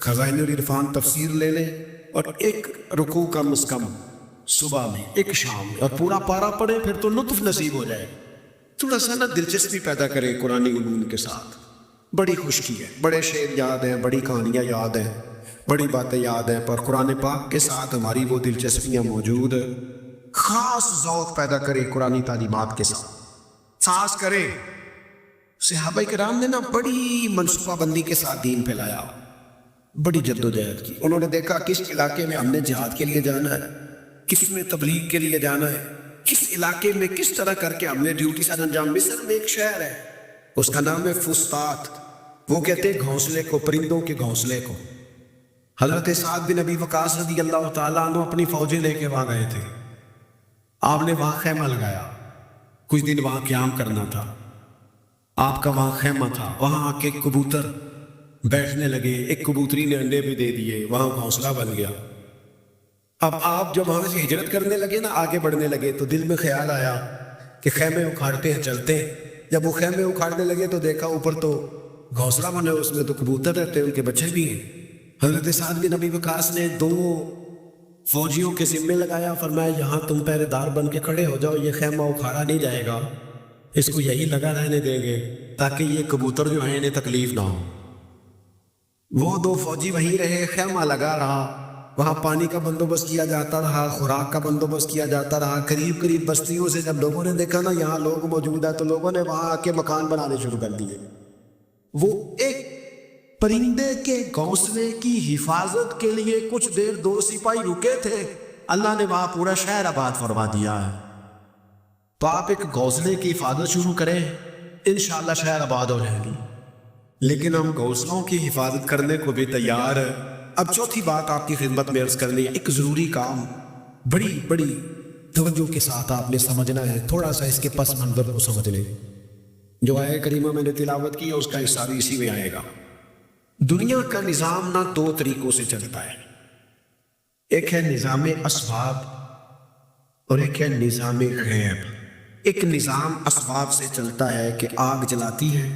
خزائن العرفان تفسیر لے لے، اور ایک رکوع کم از کم صبح میں، ایک شام میں، اور پورا پارا پڑھے، پھر تو لطف نصیب ہو جائے۔ تھوڑا سا نا دلچسپی پیدا کرے قرآن علوم کے ساتھ۔ بڑی خشکی ہے، بڑے شعر یاد ہیں، بڑی کہانیاں یاد ہیں، بڑی باتیں یاد ہیں، پر قرآن پاک کے ساتھ ہماری وہ دلچسپیاں موجود ہیں۔ خاص ذوق پیدا کرے قرآنی تعلیمات کے ساتھ، ساز کرے۔ صحابہ کرام نے بڑی منصوبہ بندی کے ساتھ دین پھیلایا، بڑی جد و جہد کی۔ انہوں نے دیکھا کس علاقے میں ہم نے جہاد کے لیے جانا ہے، کس میں تبلیغ کے لیے جانا ہے، کس علاقے میں کس طرح کر کے ہم نے ڈیوٹی سر انجام۔ مصر میں ایک شہر ہے، اس کا نام ہے فسطاط، وہ کہتے ہیں گھونسلے کو، پرندوں کے گھونسلے کو۔ حضرت سعد بن ابی وقاص رضی اللہ تعالیٰ عنہ اپنی فوجیں لے کے وہاں گئے تھے۔ آپ نے وہاں خیمہ لگایا، کچھ دن وہاں قیام کرنا تھا، آپ کا وہاں خیمہ تھا۔ وہاں آ کے کبوتر بیٹھنے لگے، ایک کبوتری نے انڈے بھی دے دیے، وہاں گھونسلہ بن گیا۔ اب آپ جب وہاں سے ہجرت کرنے لگے آگے بڑھنے لگے، تو دل میں خیال آیا کہ خیمے اکھاڑتے ہیں، چلتے ہیں۔ جب وہ خیمے اکھاڑنے لگے تو دیکھا اوپر تو گھونسلہ بنے، اس میں تو کبوتر رہتے ہیں، ان کے بچے بھی ہیں۔ حضرت سعد بن ابی وقاص نے 2 فوجیوں کے ذمے لگایا، فرمایا یہاں تم پہرے دار بن کے کھڑے ہو جاؤ، یہ خیمہ اکھاڑا نہیں جائے گا، اس کو یہی لگا رہنے دیں گے تاکہ یہ کبوتر جو ہیں انہیں تکلیف نہ ہو۔ وہ 2 فوجی وہیں رہے، خیمہ لگا رہا، وہاں پانی کا بندوبست کیا جاتا رہا، خوراک کا بندوبست کیا جاتا رہا۔ قریب بستیوں سے جب لوگوں نے دیکھا یہاں لوگ موجود ہیں، تو لوگوں نے وہاں آ کے مکان بنانے شروع کر دیے۔ وہ ایک پرندے کے گھونسلے کی حفاظت کے لیے کچھ دیر 2 سپاہی رکے تھے، اللہ نے وہاں پورا شہر آباد فرما دیا ہے۔ تو آپ ایک گھونسلے کی حفاظت شروع کریں، انشاءاللہ شہر آباد ہو جائے گی۔ لیکن ہم گھونسلوں کی حفاظت کرنے کو بھی تیار ہیں۔ اب چوتھی بات آپ کی خدمت میں عرض کرنی ہے، ایک ضروری کام بڑی توجہ کے ساتھ آپ نے سمجھنا ہے، تھوڑا سا اس کے پس منظر کو سمجھ لیں۔ جو آیہ کریمہ میں نے تلاوت کی ہے اس کا حصہ بھی اسی میں آئے گا۔ دنیا کا نظام 2 طریقوں سے چلتا ہے، ایک ہے نظام اسباب اور ایک ہے نظام غیب۔ ایک نظام اسباب سے چلتا ہے کہ آگ جلاتی ہے،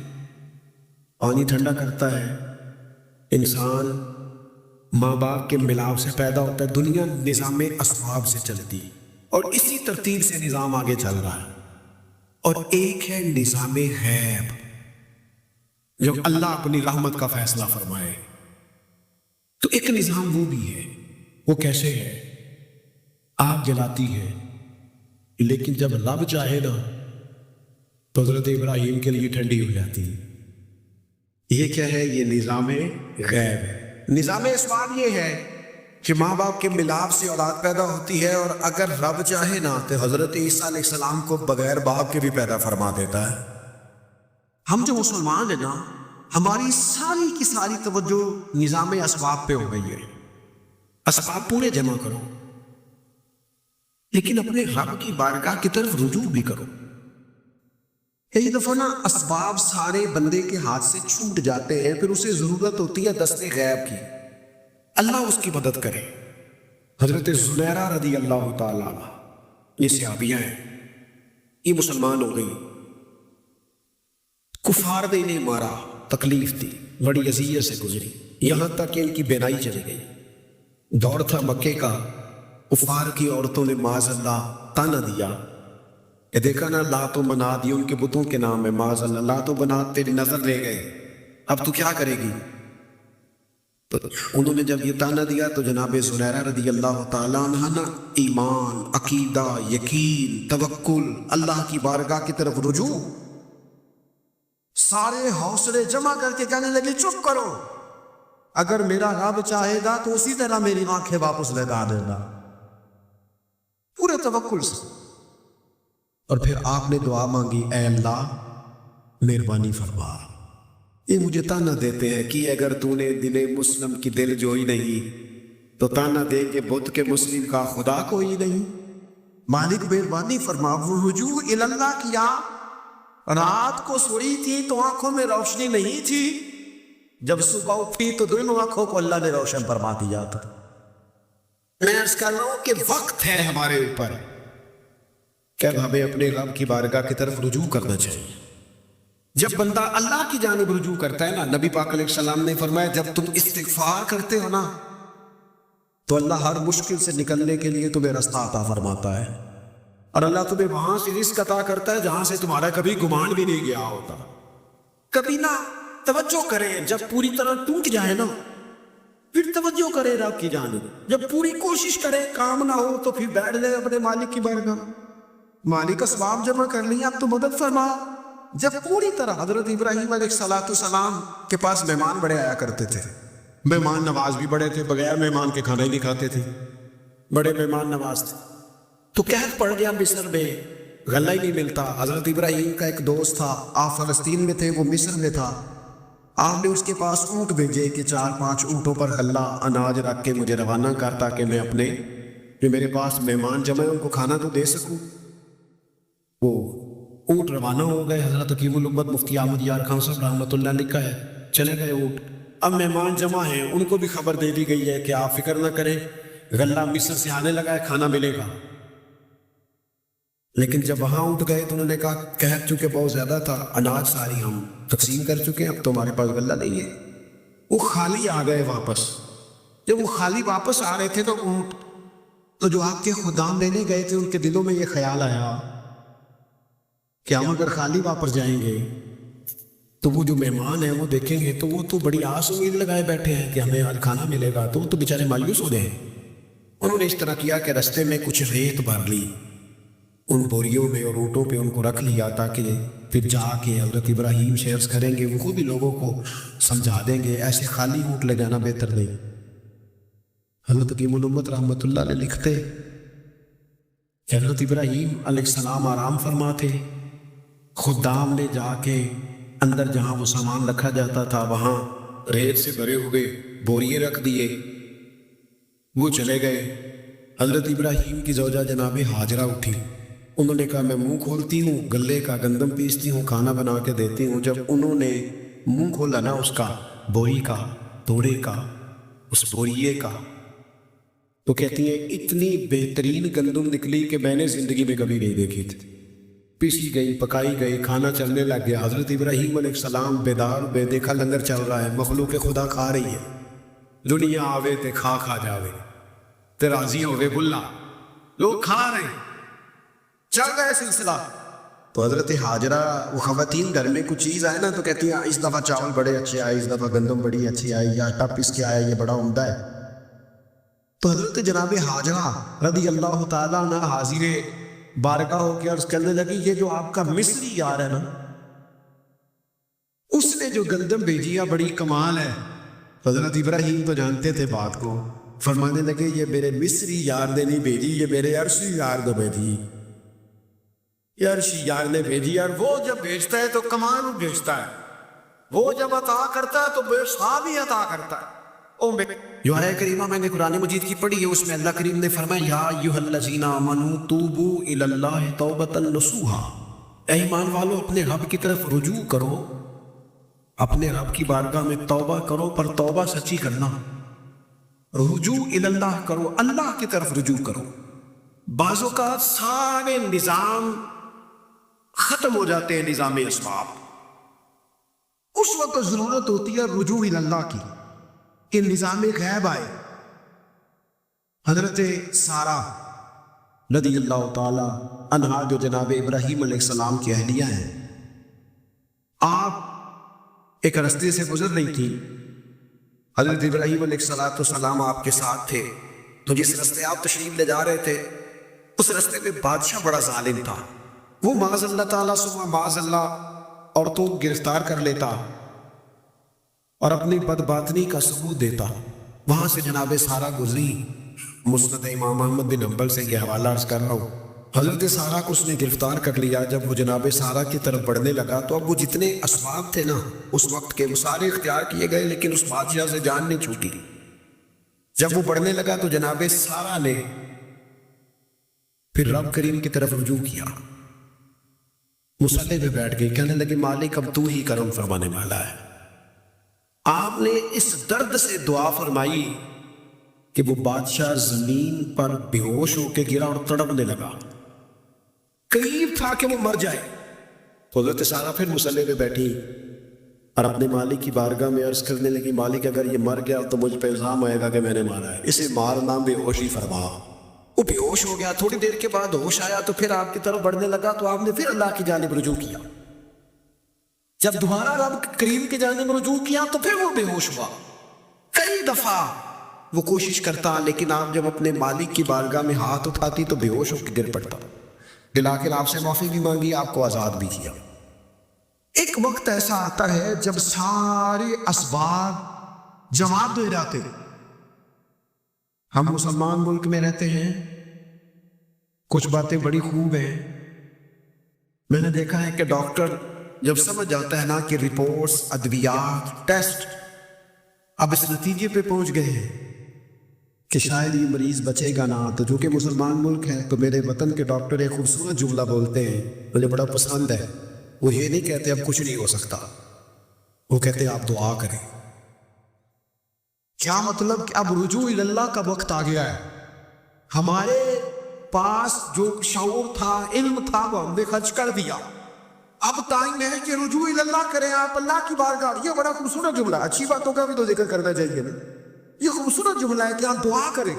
پانی ٹھنڈا کرتا ہے، انسان ماں باپ کے ملاو سے پیدا ہوتا ہے۔ دنیا نظام اسباب سے چلتی ہے اور اسی ترتیب سے نظام آگے چل رہا ہے۔ اور ایک ہے نظام غیب، جب اللہ اپنی رحمت کا فیصلہ فرمائے۔ تو ایک نظام وہ بھی ہے، وہ کیسے ہے؟ آگ جلاتی ہے، لیکن جب رب چاہے تو حضرت ابراہیم کے لیے ٹھنڈی ہو جاتی ہے۔ یہ کیا ہے؟ یہ نظام غیب ہے۔ نظام اسباب یہ ہے کہ ماں باپ کے ملاپ سے اولاد پیدا ہوتی ہے، اور اگر رب چاہے تو حضرت عیسیٰ علیہ السلام کو بغیر باپ کے بھی پیدا فرما دیتا ہے۔ ہم جو مسلمان ہیں ہماری ساری کی ساری توجہ نظام اسباب پہ ہو گئی ہے۔ اسباب پورے جمع کرو، لیکن اپنے رب کی بارگاہ کی طرف رجوع بھی کرو۔ ایک دفعہ اسباب سارے بندے کے ہاتھ سے چھوٹ جاتے ہیں، پھر اسے ضرورت ہوتی ہے دست غیب کی، اللہ اس کی مدد کرے۔ حضرت زنیرہ رضی اللہ تعالیٰ عنہ، یہ صحابیہ ہیں، یہ مسلمان ہو گئی، کفار نے انہیں مارا، تکلیف دی، بڑی اذیت سے گزری، یہاں تک کہ ان کی بینائی چلی گئی۔ دور تھا مکے کا، کفار کی عورتوں نے معاذ اللہ تانا دیا کہ دیکھا لات و منات، یہ ان کے بتوں کے نام ہے، معاذ اللہ، لات و منات تیری نظر لے گئے، اب تو کیا کرے گی؟ تو انہوں نے جب یہ تانا دیا تو جناب زنیرہ رضی اللہ تعالیٰ عنہ ایمان، عقیدہ، یقین، توکل، اللہ کی بارگاہ کی طرف رجوع، سارے حوصلے جمع کر کے کہنے لگے چپ کرو، اگر میرا رب چاہے گا تو اسی طرح میری آنکھیں واپس لگا دے گا، پورے توکل سے۔ اور پھر آپ نے دعا مانگی، اے اللہ مہربانی فرما، یہ مجھے تانا دیتے ہیں کہ اگر تو نے دل مسلم کی دل جوئی نہیں تو تانا دے کہ بت کے مسلم کا خدا کوئی نہیں، مالک مہربانی فرما۔ وہ رجوع اللہ کیا، رات کو سوئی تھی تو آنکھوں میں روشنی نہیں تھی، جب صبح اٹھی تو دونوں آنکھوں کو اللہ نے روشن فرما دیا تھا۔ میں عرض کر رہا ہوں کہ وقت ہے ہمارے اوپر کہ ہمیں اپنے رب کی بارگاہ کی طرف رجوع کرنا چاہیے۔ جب بندہ اللہ کی جانب رجوع کرتا ہے نبی پاک علیہ السلام نے فرمایا جب تم استغفار کرتے ہو تو اللہ ہر مشکل سے نکلنے کے لیے تمہیں رستہ عطا فرماتا ہے، اور اللہ تمہیں وہاں سے رزق عطا کرتا ہے جہاں سے تمہارا کبھی گمان بھی نہیں گیا ہوتا۔ کبھی توجہ کریں، جب پوری طرح ٹوٹ جائے نا پھر توجہ کرے رب کی جانب، جب پوری کوشش کرے کام نہ ہو تو پھر بیٹھ جائے اپنے مالک کی بارگاہ میں، مالک اسباب جمع کر لیا اب تو مدد فرما۔ جب پوری طرح حضرت ابراہیم علیہ السلام کے پاس مہمان بڑے آیا کرتے تھے، مہمان نواز بھی بڑے تھے، بغیر مہمان کے کھانا ہی نہیں کھاتے تھے، بڑے مہمان نواز تھے۔ تو قحط پڑ گیا مصر میں، غلہ ہی نہیں ملتا۔ حضرت ابراہیم کا ایک دوست تھا، آپ فلسطین میں تھے، وہ مصر میں تھا۔ آپ نے اس کے پاس اونٹ بھیجے کہ 4-5 اونٹوں پر غلہ اناج رکھ کے مجھے روانہ کر تاکہ میں اپنے جو میرے پاس مہمان جمع ہیں ان کو کھانا تو دے سکوں۔ وہ اونٹ روانہ ہو گئے۔ حضرت حکیم الامت مفتی احمد یار خان صاحب رحمۃ اللہ نے لکھا ہے، چلے گئے اونٹ، اب مہمان جمع ہیں، ان کو بھی خبر دے دی گئی ہے کہ آپ فکر نہ کریں، غلہ مصر سے آنے لگا ہے، کھانا ملے گا۔ لیکن جب وہاں اٹھ گئے تو انہوں نے کہا قحط چونکہ بہت زیادہ تھا، اناج ساری ہم تقسیم کر چکے ہیں، اب تو ہمارے پاس غلہ نہیں ہے۔ وہ خالی آ گئے واپس۔ جب وہ خالی واپس آ رہے تھے تو اونٹ تو جو آپ کے خدام لینے گئے تھے ان کے دلوں میں یہ خیال آیا کہ ہم اگر خالی واپس جائیں گے تو وہ جو مہمان ہیں وہ دیکھیں گے تو وہ تو بڑی آس امید لگائے بیٹھے ہیں کہ ہمیں آج کھانا ملے گا، تو وہ تو بیچارے مایوس ہو جائیں۔ انہوں نے اس طرح کیا کہ رستے میں کچھ ریت بھر لی ان بوریوں میں اور اونٹوں پہ ان کو رکھ لیا تاکہ پھر جا کے حضرت ابراہیم شیئرز کریں گے، وہ خود ہی لوگوں کو سمجھا دیں گے، ایسے خالی اونٹ لے جانا بہتر نہیں۔ حضرت حکیم الامت رحمۃ اللہ علیہ لکھتے کہ حضرت ابراہیم علیہ السلام آرام فرما تھے، خدام نے جا کے اندر جہاں وہ سامان رکھا جاتا تھا وہاں ریت سے بھرے ہوئے بوریے رکھ دیے، وہ چلے گئے۔ حضرت ابراہیم کی زوجہ جناب ہاجرہ اٹھی، انہوں نے کہا میں منہ کھولتی ہوں، گلے کا گندم پیستی ہوں، کھانا بنا کے دیتی ہوں۔ جب انہوں نے منہ کھولا نا اس کا، بوری کا، توڑے کا، اس بوریے کا، تو کہتی ہیں اتنی بہترین گندم نکلی کہ میں نے زندگی میں کبھی نہیں دیکھی تھی۔ پیسی گئی، پکائی گئی، کھانا چلنے لگ گیا۔ حضرت ابراہیم علیہ السلام بیدار بے دیکھا لنگر چل رہا ہے، مخلوق خدا کھا رہی ہے، دنیا آوے تے کھا جاوے تے راضی ہوئے بلا، لوگ کھا رہے ہیں، چل گئے سلسلہ۔ تو حضرت ہاجرہ وہ خواتین گھر میں کچھ چیز آئے نا تو کہتی ہیں اس دفعہ چاول بڑے اچھے آئے، اس دفعہ گندم بڑی اچھی آئی، یا آٹا پیس کے آیا، یہ بڑا عمدہ ہے۔ تو حضرت جناب ہاجرہ رضی اللہ تعالیٰ عنہ حاضر بارگاہ ہو کے عرض کرنے لگی یہ جو آپ کا مصری یار ہے نا، اس نے جو گندم بھیجی ہے بڑی کمال ہے۔ حضرت ابراہیم تو جانتے تھے بات کو، فرمانے لگے یہ میرے مصری یار نے نہیں بھیجی، یہ میرے عرشی یار نے بھیجی، یہ عرشی یار نے بھیجی۔ اور وہ جب بھیجتا ہے تو کمال بھیجتا ہے، وہ جب عطا کرتا ہے تو بے حساب ہی عطا کرتا ہے۔ جو آیہ کریمہ میں نے قرآن مجید کی پڑھی ہے اس میں اللہ کریم نے فرمایا یا ایھا الذین آمنوا توبوا الی اللہ توبۃ نصوحا، اے ایمان والو اپنے رب کی طرف رجوع کرو، اپنے رب کی بارگاہ میں توبہ کرو، پر توبہ سچی کرنا، رجوع الی اللہ کرو، اللہ کی طرف رجوع کرو۔ بعض اوقات سارے نظام ختم ہو جاتے ہیں، نظام اسباب، اس وقت ضرورت ہوتی ہے رجوع الی اللہ کی کہ نظام غیب آئے۔ حضرت سارہ رضی اللہ تعالی عنہا جو جناب ابراہیم علیہ السلام کی اہلیہ ہیں، آپ ایک رستے سے گزر رہی تھی، حضرت ابراہیم علیہ السلام آپ کے ساتھ تھے، تو جس رستے آپ تشریف لے جا رہے تھے اس رستے میں بادشاہ بڑا ظالم تھا، وہ معاذ اللہ تعالیٰ سوا معاذ اللہ عورتوں کو گرفتار کر لیتا اور اپنی بدباطنی کا ثبوت دیتا۔ وہاں سے جناب سارہ گزری، مسند امام احمد بن حنبل سے یہ حوالہ عرض کر رہا ہوں، حضرت سارہ کو اس نے گرفتار کر لیا۔ جب وہ جناب سارہ کی طرف بڑھنے لگا تو اب وہ جتنے اسباب تھے نا اس وقت کے وہ سارے اختیار کیے گئے، لیکن اس بادشاہ سے جان نہیں چھوٹی۔ جب وہ بڑھنے لگا تو جناب سارہ نے پھر رب کریم کی طرف رجوع کیا، مصلی پہ بیٹھ گئی، کہنے لگی مالک اب تو ہی کرم فرمانے والا ہے۔ آپ نے اس درد سے دعا فرمائی کہ وہ بادشاہ زمین پر بے ہوش ہو کے گرا اور تڑپنے لگا، قریب تھا کہ وہ مر جائے۔ تو حضرت سارہ پھر مصلی پہ بیٹھی اور اپنے مالک کی بارگاہ میں عرض کرنے لگی مالک اگر یہ مر گیا تو مجھ پہ الزام آئے گا کہ میں نے مارا ہے، اسے مارنا بے ہوشی فرما۔ وہ بے ہوش ہو گیا، تھوڑی دیر کے بعد ہوش آیا تو پھر آپ کی طرف بڑھنے لگا، تو آپ نے پھر اللہ کی جانب رجوع کیا۔ جب دوبارہ رب کریم کے جانب رجوع کیا تو پھر وہ بے ہوش ہوا. کئی دفعہ وہ کوشش کرتا، لیکن آپ جب اپنے مالک کی بارگاہ میں ہاتھ اٹھاتی تو بے ہوش ہو کے گر پڑتا. دل آخر آپ سے معافی بھی مانگی، آپ کو آزاد بھی کیا. ایک وقت ایسا آتا ہے جب سارے اسباب جماعت ہو جاتے ہیں. ہم مسلمان ملک میں رہتے ہیں، کچھ باتیں بڑی خوب ہیں. میں نے دیکھا ہے کہ ڈاکٹر جب سمجھ جاتا ہے نا کہ رپورٹس، ادویات، ٹیسٹ اب اس نتیجے پہ پہنچ گئے ہیں کہ شاید یہ مریض بچے گا نہ، تو جو کہ مسلمان ملک ہے تو میرے وطن کے ڈاکٹر ایک خوبصورت جملہ بولتے ہیں، مجھے بڑا پسند ہے. وہ یہ نہیں کہتے اب کچھ نہیں ہو سکتا، وہ کہتے ہیں آپ دعا کریں. کیا مطلب کہ اب رجوع اللہ کا وقت آ گیا ہے. ہمارے پاس جو شعور تھا، علم تھا، وہ ہم نے خرچ کر دیا. اب ٹائم ہے کہ رجوع اللہ کریں آپ اللہ کی بارگاہ. یہ بڑا خوبصورت جملہ، اچھی باتوں کا بھی تو ذکر کرنا چاہیے نا. یہ خوبصورت جملہ ہے کہ آپ دعا کریں.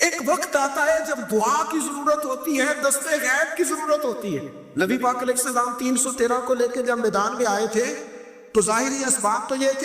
ایک وقت آتا ہے جب دعا کی ضرورت ہوتی ہے، دست غیب کی ضرورت ہوتی ہے. نبی پاک علیہ السلام 313 کو لے کے جب میدان میں آئے تھے تو ظاہری اسباب تو یہ تھے